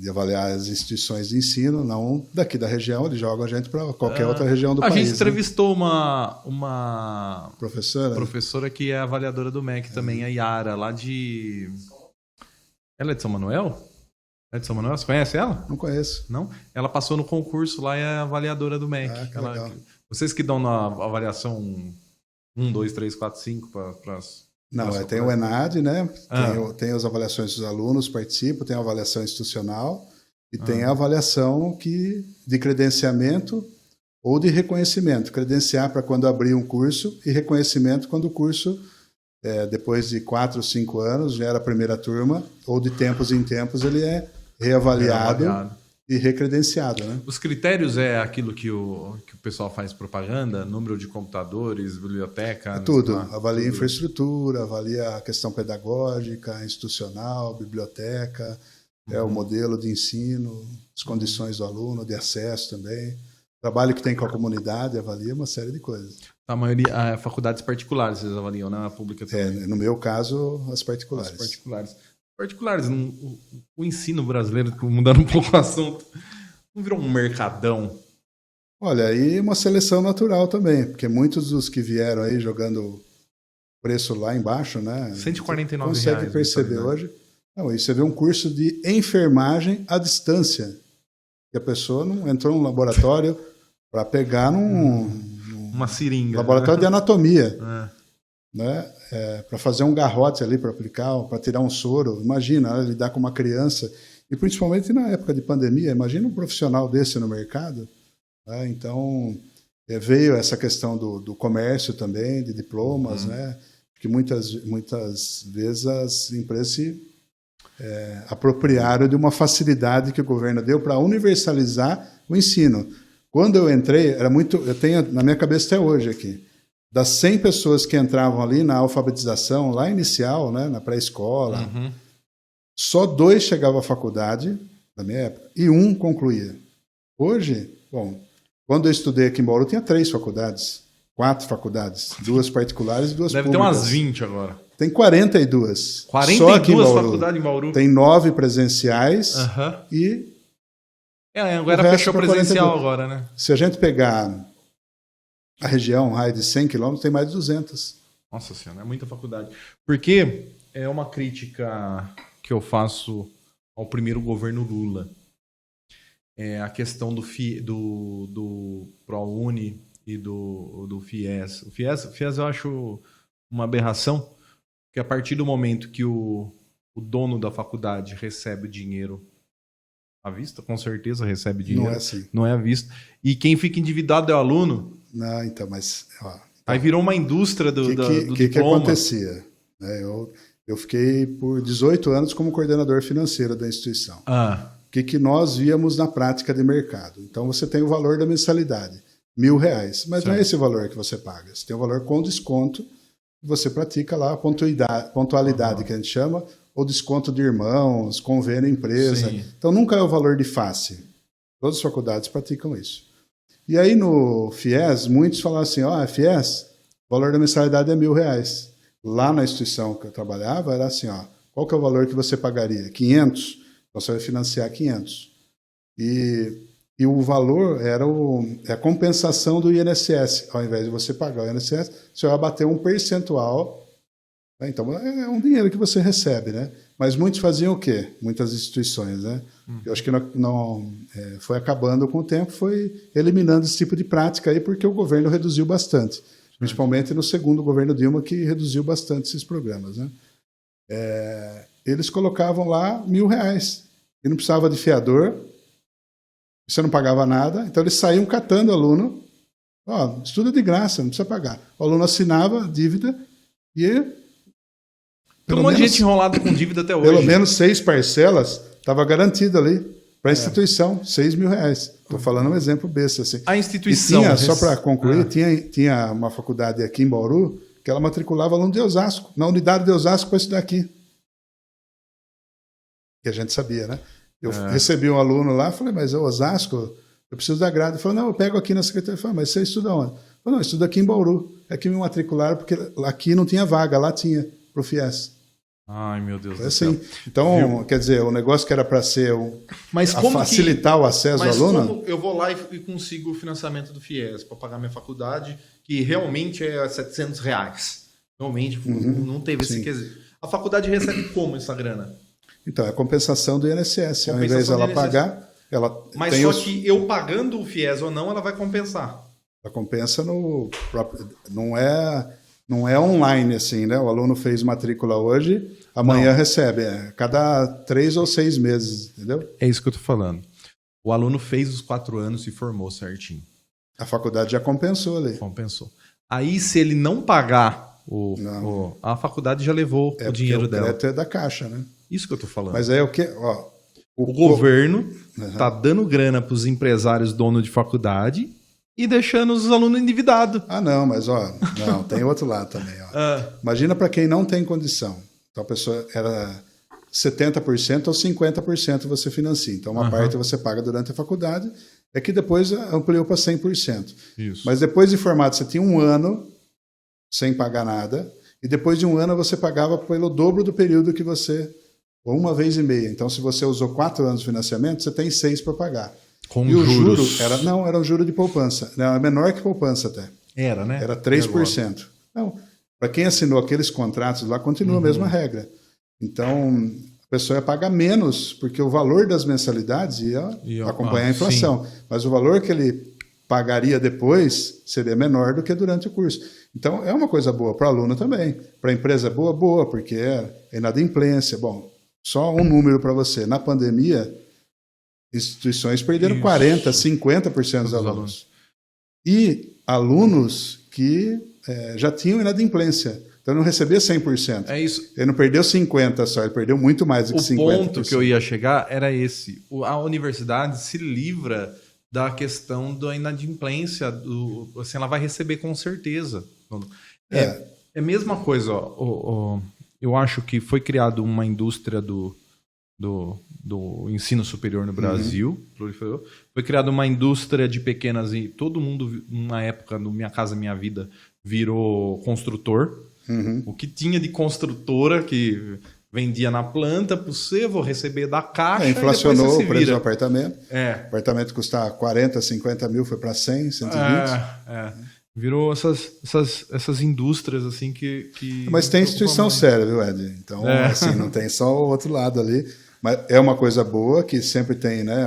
De avaliar as instituições de ensino, não daqui da região, eles jogam a gente para qualquer outra região do país. A gente entrevistou uma professora que é avaliadora do MEC também, a Yara, lá de... Ela é de São Manuel? É de São Manuel? Você conhece ela? Não conheço. Não? Ela passou no concurso lá e é avaliadora do MEC. Legal. Vocês que dão na avaliação 1, 2, 3, 4, 5 para as... Não, tem o ENAD, né? Tem as avaliações dos alunos, participam, tem a avaliação institucional e tem a avaliação de credenciamento ou de reconhecimento. Credenciar para quando abrir um curso e reconhecimento quando o curso, depois de 4 ou 5 anos, já era a primeira turma, ou de tempos em tempos ele é reavaliado. E recredenciado, né? Os critérios é aquilo que o pessoal faz propaganda, número de computadores, biblioteca... Tudo. Avalia a infraestrutura, avalia a questão pedagógica, institucional, biblioteca, o modelo de ensino, as condições do aluno, de acesso também. Trabalho que tem com a comunidade, avalia uma série de coisas. A maioria, faculdades particulares vocês avaliam, né? A pública também. No meu caso, as particulares. Particulares, o ensino brasileiro, mudando um pouco o assunto, não virou um mercadão? Olha, aí uma seleção natural também, porque muitos dos que vieram aí jogando preço lá embaixo, né? R$149. Consegue perceber hoje. Não, e você vê um curso de enfermagem à distância, que a pessoa não entrou num laboratório para pegar uma seringa, laboratório de anatomia, né? Para fazer um garrote ali para aplicar, para tirar um soro. Imagina, lidar com uma criança, e principalmente na época de pandemia, imagina um profissional desse no mercado. Né? Então, veio essa questão do comércio também, de diplomas, né? Porque muitas vezes as empresas se apropriaram de uma facilidade que o governo deu para universalizar o ensino. Quando eu entrei, eu tenho na minha cabeça até hoje aqui, das 100 pessoas que entravam ali na alfabetização, lá inicial, né, na pré-escola, só 2 chegavam à faculdade, na minha época, e 1 concluía. Hoje, quando eu estudei aqui em Bauru, tinha 3 faculdades, 4 faculdades, 2 particulares e 2 públicas. Deve ter umas 20 agora. Tem 42. 42 só aqui em Bauru. faculdades em Bauru? Tem 9 presenciais e... agora fechou presencial agora, né? Se a gente pegar a região, raio de 100 quilômetros, tem mais de 200. Nossa Senhora, é muita faculdade. Porque é uma crítica que eu faço ao primeiro governo Lula. É a questão do ProUni e do FIES. O FIES eu acho uma aberração, porque a partir do momento que o dono da faculdade recebe o dinheiro à vista, com certeza recebe dinheiro. Não é assim. Não é à vista. E quem fica endividado é o aluno. Não, então, mas... Aí virou uma indústria do diploma. O que acontecia? Eu fiquei por 18 anos como coordenador financeiro da instituição. O que nós víamos na prática de mercado? Então, você tem o valor da mensalidade, R$1.000. Mas não é esse o valor que você paga. Você tem o valor com desconto, você pratica lá a pontualidade que a gente chama, ou desconto de irmãos, convênio empresa. Sim. Então, nunca é o valor de face. Todas as faculdades praticam isso. E aí, no FIES, muitos falavam assim, FIES, o valor da mensalidade é R$1.000. Lá na instituição que eu trabalhava, era assim, qual que é o valor que você pagaria? 500? Então, você vai financiar 500. E o valor era a compensação do INSS. Ao invés de você pagar o INSS, você vai bater um percentual. Né? Então, é um dinheiro que você recebe, né? Mas muitos faziam o quê? Muitas instituições, né? Eu acho que não foi acabando com o tempo, foi eliminando esse tipo de prática aí, porque o governo reduziu bastante. Principalmente no segundo governo Dilma, que reduziu bastante esses programas, né? Eles colocavam lá R$1.000. E não precisava de fiador, você não pagava nada, então eles saíam catando o aluno. Estuda de graça, não precisa pagar. O aluno assinava a dívida e... Tem um monte de gente enrolada com dívida até hoje. Pelo menos 6 parcelas estava garantido ali para a instituição, R$6.000. Estou falando um exemplo besta. Assim. A instituição... Só para concluir, tinha uma faculdade aqui em Bauru que ela matriculava aluno de Osasco, na unidade de Osasco para estudar aqui. que a gente sabia, né? Eu recebi um aluno lá, falei, mas é Osasco, eu preciso da grade. Ele falou, não, eu pego aqui na secretaria. Eu falei, mas você estuda onde? Eu falei, não, eu estudo aqui em Bauru. É que me matricularam porque aqui não tinha vaga, lá tinha, pro FIES. Ai, meu Deus do assim. céu. Então, quer dizer, o negócio que era para ser facilitar o acesso ao aluno. Como eu vou lá e consigo o financiamento do FIES para pagar minha faculdade, que realmente é R$700. Realmente não teve esse quesito. A faculdade recebe como essa grana? Então, é compensação do INSS. Ao invés dela pagar, ela mas tem só que eu pagando o FIES ou não, ela vai compensar. Ela compensa no próprio... Não é online, assim, né? O aluno fez matrícula hoje, amanhã recebe. Cada 3 ou 6 meses, entendeu? É isso que eu tô falando. O aluno fez os 4 anos e formou certinho. A faculdade já compensou ali. Compensou. Aí, se ele não pagar, a faculdade já levou o dinheiro dela. O crédito é da Caixa, né? Isso que eu tô falando. Mas aí o que? O governo tá dando grana para os empresários dono de faculdade e deixando os alunos endividados. Ah, não, mas não, tem outro lado também. Imagina para quem não tem condição. Então a pessoa era 70% ou 50% você financia. Então uma parte você paga durante a faculdade, é que depois ampliou para 100%. Isso. Mas depois de formado você tinha 1 ano sem pagar nada, e depois de 1 ano você pagava pelo dobro do período que você, ou 1 vez e meia. Então se você usou 4 anos de financiamento, você tem 6 para pagar. Com e juros. O juro era um juro de poupança. Era menor que poupança até. Era, né? Era 3%. Então, para quem assinou aqueles contratos lá, continua a mesma regra. Então, a pessoa ia pagar menos, porque o valor das mensalidades ia acompanhar a inflação. Sim. Mas o valor que ele pagaria depois seria menor do que durante o curso. Então, é uma coisa boa para o aluno também. Para a empresa é boa, porque é inadimplência. Bom, só um número para você. Na pandemia, instituições perderam 40%, 50% dos alunos. E alunos que já tinham inadimplência. Então não recebia 100%. É isso. Ele não perdeu 50% só, ele perdeu muito mais do que 50%. O ponto que eu ia chegar era esse. A universidade se livra da questão da inadimplência. Assim, ela vai receber com certeza. É a mesma coisa. Eu acho que foi criada uma indústria do ensino superior no Brasil, proliferou. Foi criada uma indústria de pequenas e todo mundo, na época do Minha Casa Minha Vida, virou construtor. O que tinha de construtora que vendia na planta para você, vou receber da Caixa. Inflacionou o preço do apartamento. O apartamento custava 40, 50 mil, foi para 100, 120. Virou essas indústrias assim que Mas tem instituição séria, viu, Ed? Então, assim, não tem só o outro lado ali. Mas é uma coisa boa que sempre tem, né?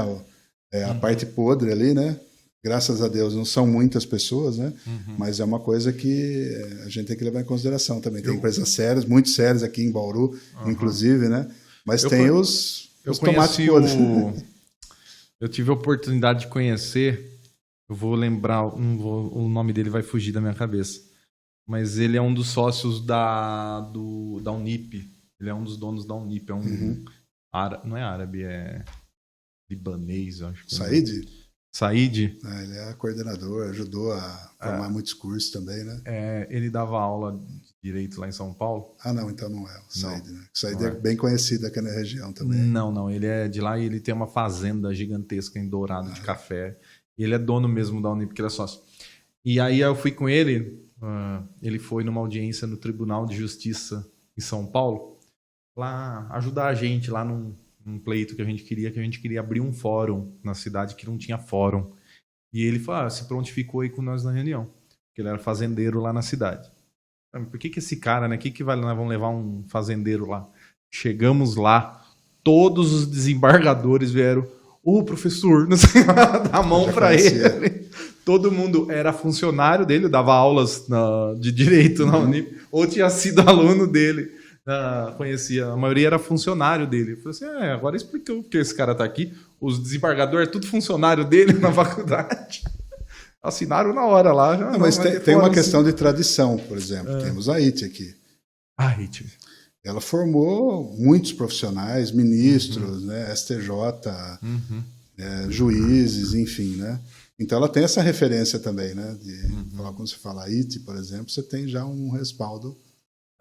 A parte podre ali, né? Graças a Deus não são muitas pessoas, né? Mas é uma coisa que a gente tem que levar em consideração também. Tem empresas sérias, muito sérias aqui em Bauru, inclusive, né? Mas tem os tomates podres. Eu tive a oportunidade de conhecer, eu vou lembrar, o nome dele vai fugir da minha cabeça, mas ele é um dos sócios da Unip. Ele é um dos donos da Unip. É um não é árabe, é libanês, eu acho. Said? Ele é coordenador, ajudou a formar muitos cursos também, né? Ele dava aula de direito lá em São Paulo. Ah, não, então não é o Said, né? O Said é bem conhecido aqui na região também. Não, ele é de lá e ele tem uma fazenda gigantesca em Dourado de café. E ele é dono mesmo da Unip, porque ele é sócio. E aí eu fui com ele, ele foi numa audiência no Tribunal de Justiça em São Paulo, lá ajudar a gente lá num pleito que a gente queria abrir um fórum na cidade que não tinha fórum. E ele falou, se prontificou aí com nós na reunião, porque ele era fazendeiro lá na cidade. Por que esse cara, né? Nós vamos levar um fazendeiro lá? Chegamos lá, todos os desembargadores vieram, professor, não sei, dar a mão para ele. Todo mundo era funcionário dele, dava aulas de direito na Unip, ou tinha sido aluno dele. Conhecia, a maioria era funcionário dele. Eu falei assim, agora explicou porque esse cara tá aqui. Os desembargadores é tudo funcionário dele na faculdade. Assinaram na hora lá. Já, mas tem uma questão de tradição, por exemplo. Temos a IT aqui. A IT. Ela formou muitos profissionais, ministros, né, STJ, juízes, enfim, né? Então ela tem essa referência também, né? Quando você fala IT, por exemplo, você tem já um respaldo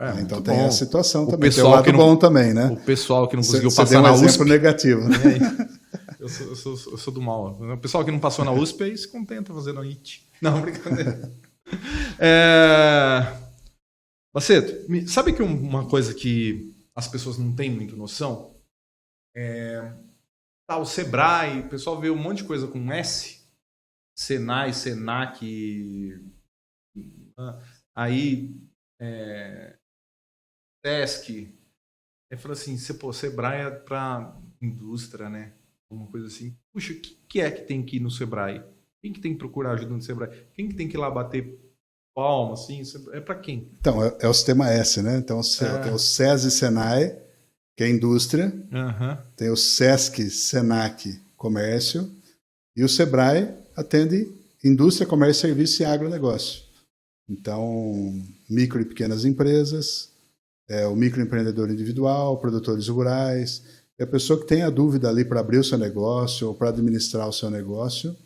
Então muito tem bom. a situação O também. Tem o pessoal lado que não- bom também, né? O pessoal que não Você conseguiu deu passar um na exemplo USP. negativo, né? E aí? Eu sou do mal. O pessoal que não passou na USP aí se contenta fazendo IT. Não, brincadeira. Baceto, sabe que uma coisa que as pessoas não têm muito noção? O Sebrae, o pessoal vê um monte de coisa com S. Senai, Senac, aí Sesc. Aí fala assim, Sebrae é para indústria, né? Uma coisa assim. Puxa, o que é que tem que ir no Sebrae? Quem que tem que procurar ajuda no Sebrae? Quem que tem que ir lá bater palma, assim? É para quem? Então, é o sistema S, né? Então, tem o SESI e Senai, que é indústria. Tem o Sesc, Senac, comércio. E o Sebrae atende indústria, comércio, serviço e agronegócio. Então, micro e pequenas empresas, o microempreendedor individual, produtores rurais, é a pessoa que tem a dúvida ali para abrir o seu negócio ou para administrar o seu negócio.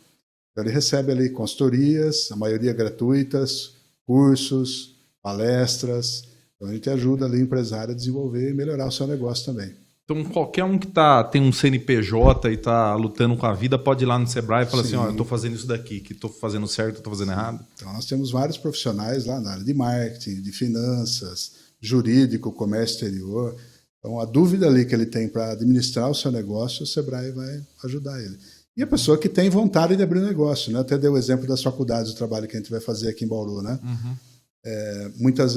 Então, ele recebe ali consultorias, a maioria gratuitas, cursos, palestras. Então, a gente ajuda ali o empresário a desenvolver e melhorar o seu negócio também. Então, qualquer um que tem um CNPJ e está lutando com a vida pode ir lá no Sebrae e falar assim, eu estou fazendo isso daqui, que estou fazendo certo, estou fazendo errado. Então, nós temos vários profissionais lá na área de marketing, de finanças, jurídico, comércio exterior. Então, a dúvida ali que ele tem para administrar o seu negócio, o Sebrae vai ajudar ele. E a pessoa que tem vontade de abrir um negócio, né? Até dei o exemplo das faculdades, do trabalho que a gente vai fazer aqui em Bauru, né? Muitas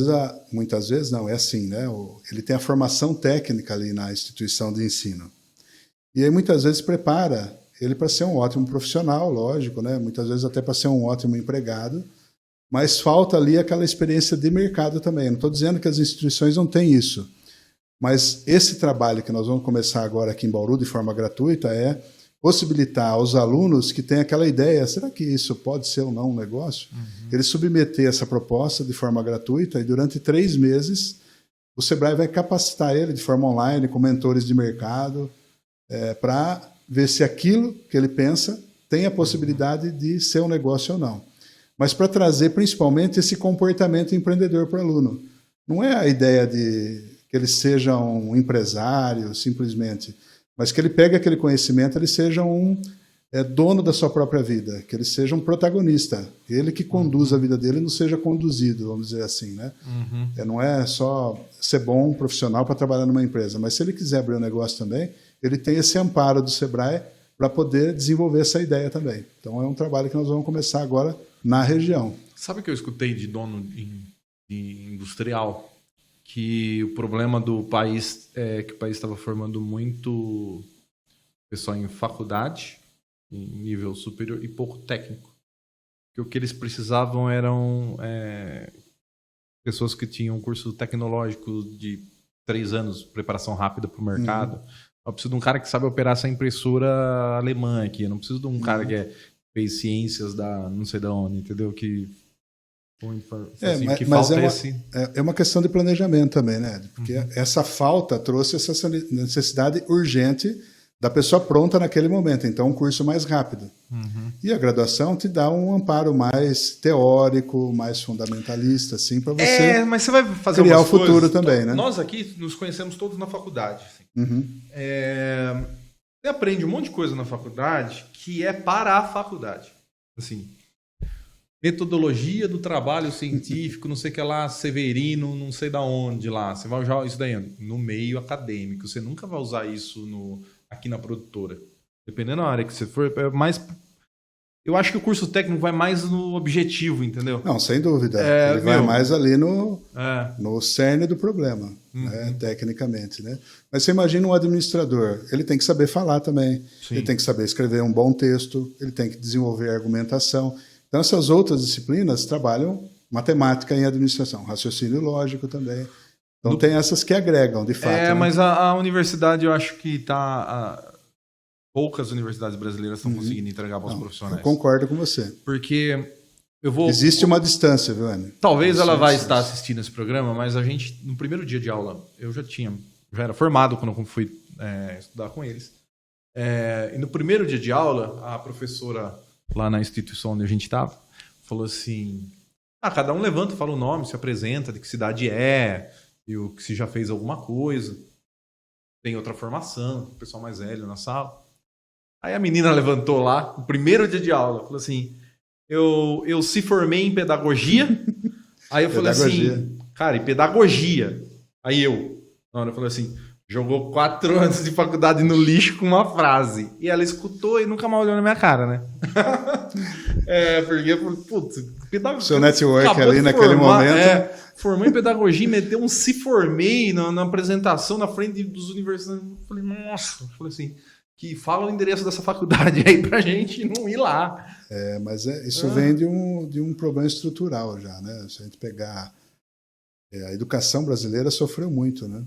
vezes não, é assim, né? Ele tem a formação técnica ali na instituição de ensino. E aí muitas vezes prepara ele para ser um ótimo profissional, lógico, né? Muitas vezes até para ser um ótimo empregado, mas falta ali aquela experiência de mercado também. Não estou dizendo que as instituições não têm isso, mas esse trabalho que nós vamos começar agora aqui em Bauru de forma gratuita é possibilitar aos alunos que têm aquela ideia, será que isso pode ser ou não um negócio? Ele submeter essa proposta de forma gratuita e durante 3 meses o Sebrae vai capacitar ele de forma online com mentores de mercado para ver se aquilo que ele pensa tem a possibilidade de ser um negócio ou não. Mas para trazer principalmente esse comportamento empreendedor para o aluno. Não é a ideia de que ele seja um empresário simplesmente, mas que ele pegue aquele conhecimento, ele seja um dono da sua própria vida, que ele seja um protagonista, ele que conduz a vida dele, não seja conduzido, vamos dizer assim, né? Não é só ser bom profissional para trabalhar numa empresa, mas se ele quiser abrir um negócio também, ele tem esse amparo do Sebrae para poder desenvolver essa ideia também. Então é um trabalho que nós vamos começar agora na região. Sabe o que eu escutei de dono de industrial? Que o problema do país é que o país estava formando muito pessoal em faculdade, em nível superior, e pouco técnico. Que o que eles precisavam eram pessoas que tinham curso tecnológico de 3 anos, preparação rápida para o mercado. Eu preciso de um cara que sabe operar essa impressora alemã aqui. Eu não preciso de um cara que fez ciências da não sei de onde, entendeu? É uma questão de planejamento também, né? Porque essa falta trouxe essa necessidade urgente da pessoa pronta naquele momento, então um curso mais rápido. E a graduação te dá um amparo mais teórico, mais fundamentalista, assim, para você mas você vai fazer criar o umas futuro coisas. também, né? Nós aqui nos conhecemos todos na faculdade. Assim. Você aprende um monte de coisa na faculdade que é para a faculdade. Assim, metodologia do trabalho científico, não sei o que lá, Severino, não sei da onde lá. Você vai usar isso daí no meio acadêmico. Você nunca vai usar isso aqui na produtora. Dependendo da área que você for, é mais... Eu acho que o curso técnico vai mais no objetivo, entendeu? Não, sem dúvida. Ele vai mais ali no cerne do problema, né, tecnicamente, né? Mas você imagina um administrador, ele tem que saber falar também, ele tem que saber escrever um bom texto, ele tem que desenvolver argumentação. Então, essas outras disciplinas trabalham matemática em administração, raciocínio lógico também. Então, tem essas que agregam, de fato. Né? Mas a universidade, eu acho que poucas universidades brasileiras estão conseguindo entregar para os profissionais. Eu concordo com você. Porque existe uma distância, viu, Anny? Talvez ela vai estar assistindo esse programa, mas a gente, no primeiro dia de aula, eu já era formado quando eu fui estudar com eles. E no primeiro dia de aula, a professora lá na instituição onde a gente estava falou assim: cada um levanta, fala o nome, se apresenta, de que cidade é, eu que se já fez alguma coisa, tem outra formação, o pessoal mais velho na sala. Aí a menina levantou lá, no primeiro dia de aula, falou assim, eu se formei em pedagogia. Aí eu falei assim, cara, e pedagogia? Aí na hora eu falei assim, jogou 4 anos de faculdade no lixo com uma frase. E ela escutou e nunca mais olhou na minha cara, né? Porque eu falei, putz, pedagogia. Seu network ali naquele momento. Formou em pedagogia e meteu um se formei na apresentação na frente dos universitários. Eu falei, nossa, eu falei assim, que fala o endereço dessa faculdade aí pra gente não ir lá. Mas isso vem de um problema estrutural já, né? Se a gente pegar... a educação brasileira sofreu muito, né?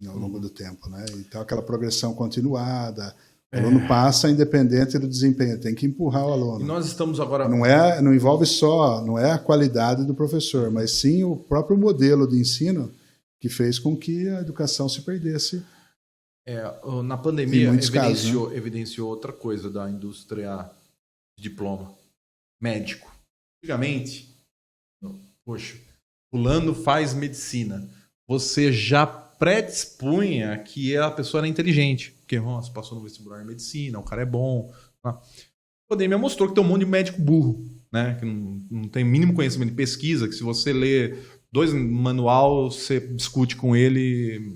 Ao longo do tempo, né? Então, aquela progressão continuada, o aluno passa independente do desempenho, tem que empurrar o aluno. E nós estamos agora... Não envolve não é a qualidade do professor, mas sim o próprio modelo de ensino que fez com que a educação se perdesse. Na pandemia, evidenciou, evidenciou outra coisa da indústria de diploma. Médico. Antigamente, poxa, fulano faz medicina. Você já predispunha que a pessoa era inteligente. Porque, nossa, passou no vestibular em medicina, o cara é bom. A pandemia mostrou que tem um monte de médico burro, né? Que não tem mínimo conhecimento de pesquisa, que se você lê 2 manual, você discute com ele,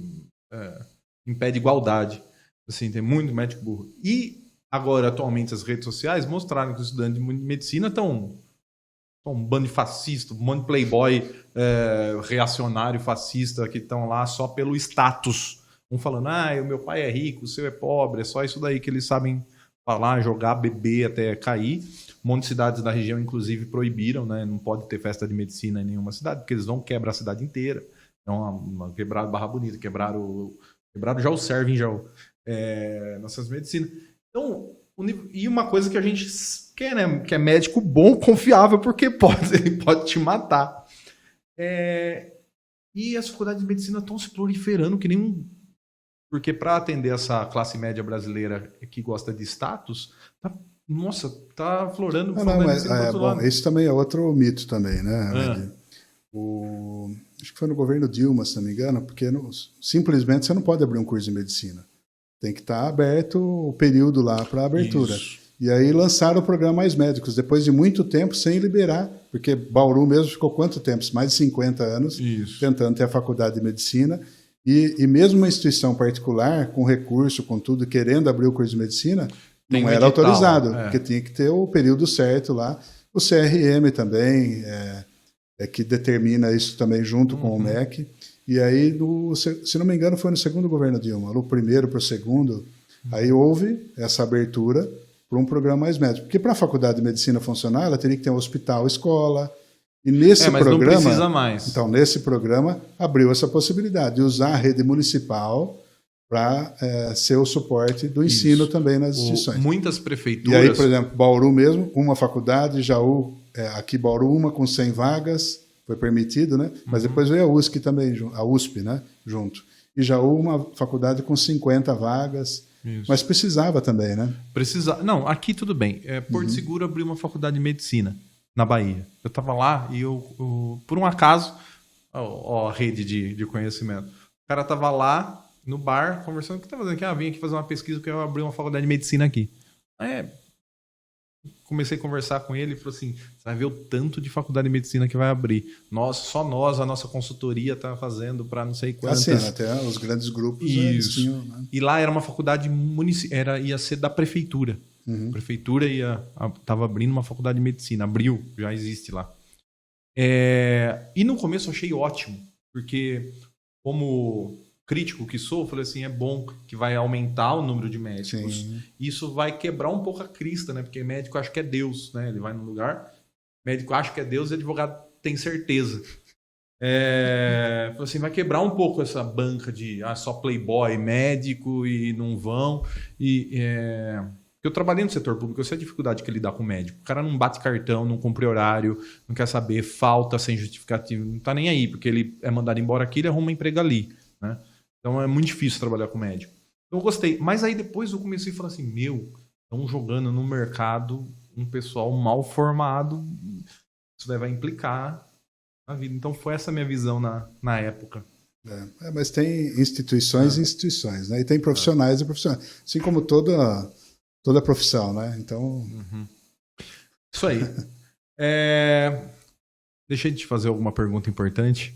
impede igualdade. Assim, tem muito médico burro. E agora, atualmente, as redes sociais mostraram que os estudantes de medicina estão um bando de fascista, um monte de playboy reacionário, fascista, que estão lá só pelo status. Um falando, o meu pai é rico, o seu é pobre, é só isso daí que eles sabem falar, jogar, beber até cair. Um monte de cidades da região, inclusive, proibiram, né? Não pode ter festa de medicina em nenhuma cidade, porque eles vão quebrar a cidade inteira. Então, quebraram Barra Bonita, quebraram já o Serve em Jaú, nossas medicinas. Então, e uma coisa que a gente quer, né? Que é médico bom, confiável, porque ele pode te matar. E as faculdades de medicina estão se proliferando que nem um... Porque para atender essa classe média brasileira que gosta de status, tá aflorando. Isso também é outro mito também, né? Acho que foi no governo Dilma, se não me engano, porque simplesmente você não pode abrir um curso de medicina. Tem que estar aberto o período lá para abertura. Isso. E aí lançaram o programa Mais Médicos, depois de muito tempo sem liberar, porque Bauru mesmo ficou quanto tempo? Mais de 50 anos tentando ter a faculdade de medicina. E mesmo uma instituição particular, com recurso, com tudo, querendo abrir o curso de medicina, não era autorizado, porque tinha que ter o período certo lá. O CRM também é que determina isso também junto com o MEC. E aí, se não me engano, foi no segundo governo Dilma, no primeiro para o segundo, aí houve essa abertura para um programa Mais Médico. Porque para a faculdade de medicina funcionar, ela teria que ter um hospital, escola. E nesse mas programa, não precisa mais. Então, nesse programa, abriu essa possibilidade de usar a rede municipal para ser o suporte do ensino também nas instituições. Muitas prefeituras... E aí, por exemplo, Bauru mesmo, uma faculdade, Jaú, aqui Bauru, uma com 100 vagas, foi permitido, né? Mas depois veio a USP também, a USP, né? Junto. E Jaú, uma faculdade com 50 vagas, mas precisava também, né? Não, aqui tudo bem. Porto Seguro abriu uma faculdade de medicina na Bahia. Eu estava lá e eu por um acaso, a rede de conhecimento, o cara estava lá no bar conversando, o que está fazendo aqui? Vim aqui fazer uma pesquisa que eu abri uma faculdade de medicina aqui. Comecei a conversar com ele e falou assim, você vai ver o tanto de faculdade de medicina que vai abrir. Só nós, a nossa consultoria está fazendo para não sei quantas. Até os grandes grupos. Isso. Tinham, né? E lá era uma faculdade ia ser da prefeitura. A prefeitura estava abrindo uma faculdade de medicina. Abriu, já existe lá. E no começo eu achei ótimo, porque como crítico que sou, eu falei assim, é bom que vai aumentar o número de médicos. Sim. Isso vai quebrar um pouco a crista, né? Porque médico acha que é Deus, né? Ele vai num lugar, médico acha que é Deus e advogado tem certeza. Falei assim, vai quebrar um pouco essa banca de só playboy, médico e não vão. Eu trabalhei no setor público, eu sei a dificuldade que ele dá com o médico. O cara não bate cartão, não cumpre horário, não quer saber, falta sem justificativo, não tá nem aí, porque ele é mandado embora aqui, ele arruma um emprego ali, né? Então é muito difícil trabalhar com médico. Então eu gostei. Mas aí depois eu comecei a falar assim, estão jogando no mercado um pessoal mal formado, isso vai implicar na vida. Então foi essa a minha visão na época. Mas tem instituições e instituições, né? E tem profissionais e profissionais. Assim como toda profissão, né? Então... Isso aí. Deixa eu te fazer alguma pergunta importante.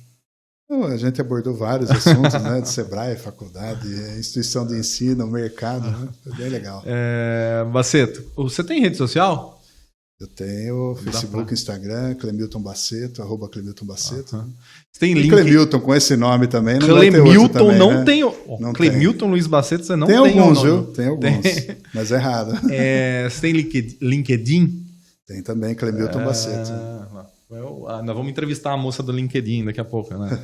A gente abordou vários assuntos, né? De Sebrae, faculdade, instituição de ensino, mercado, né? Foi bem legal. Baceto, você tem rede social? Eu tenho Facebook, Instagram, Clemilton Baceto, @ClemiltonBaceto. Você tem link? Clemilton com esse nome também. Não Clemilton também, não né? tem. Não Clemilton Luiz Baceto, você não tem. Tem alguns, viu? Tem alguns, mas é raro. Você tem LinkedIn? Tem também, Clemilton Baceto. Nós vamos entrevistar a moça do LinkedIn daqui a pouco, né?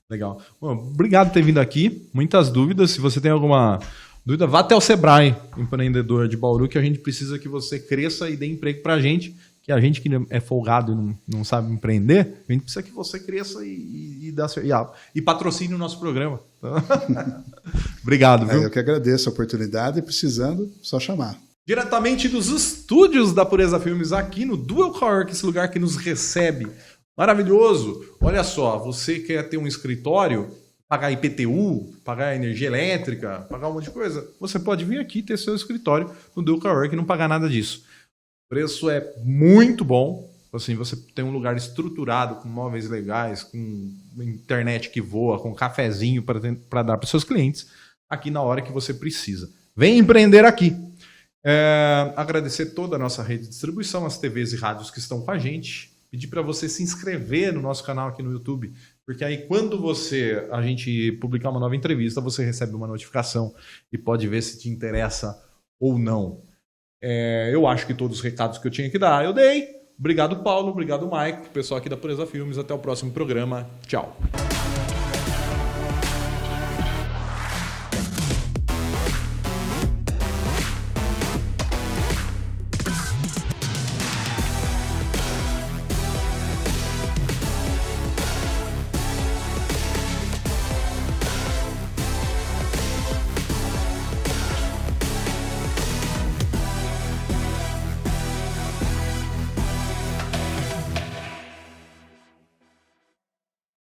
Legal. Bom, obrigado por ter vindo aqui. Muitas dúvidas. Se você tem alguma dúvida, vá até o Sebrae, empreendedor de Bauru, que a gente precisa que você cresça e dê emprego pra gente, que a gente que é folgado e não sabe empreender, a gente precisa que você cresça e patrocine o nosso programa. Obrigado, viu? Eu que agradeço a oportunidade e precisando, só chamar. Diretamente dos estúdios da Pureza Filmes, aqui no Dual Cowork, esse lugar que nos recebe. Maravilhoso! Olha só, você quer ter um escritório, pagar IPTU, pagar energia elétrica, pagar um monte de coisa, você pode vir aqui ter seu escritório no Dual Cowork e não pagar nada disso. O preço é muito bom. Assim, você tem um lugar estruturado, com móveis legais, com internet que voa, com cafezinho para dar para os seus clientes, aqui na hora que você precisa. Vem empreender aqui! Agradecer toda a nossa rede de distribuição, as TVs e rádios que estão com a gente. Pedir para você se inscrever no nosso canal aqui no YouTube, porque aí quando a gente publicar uma nova entrevista, você recebe uma notificação e pode ver se te interessa ou não. Eu acho que todos os recados que eu tinha que dar, eu dei. Obrigado, Paulo. Obrigado, Maico. Pessoal aqui da Pureza Filmes. Até o próximo programa. Tchau.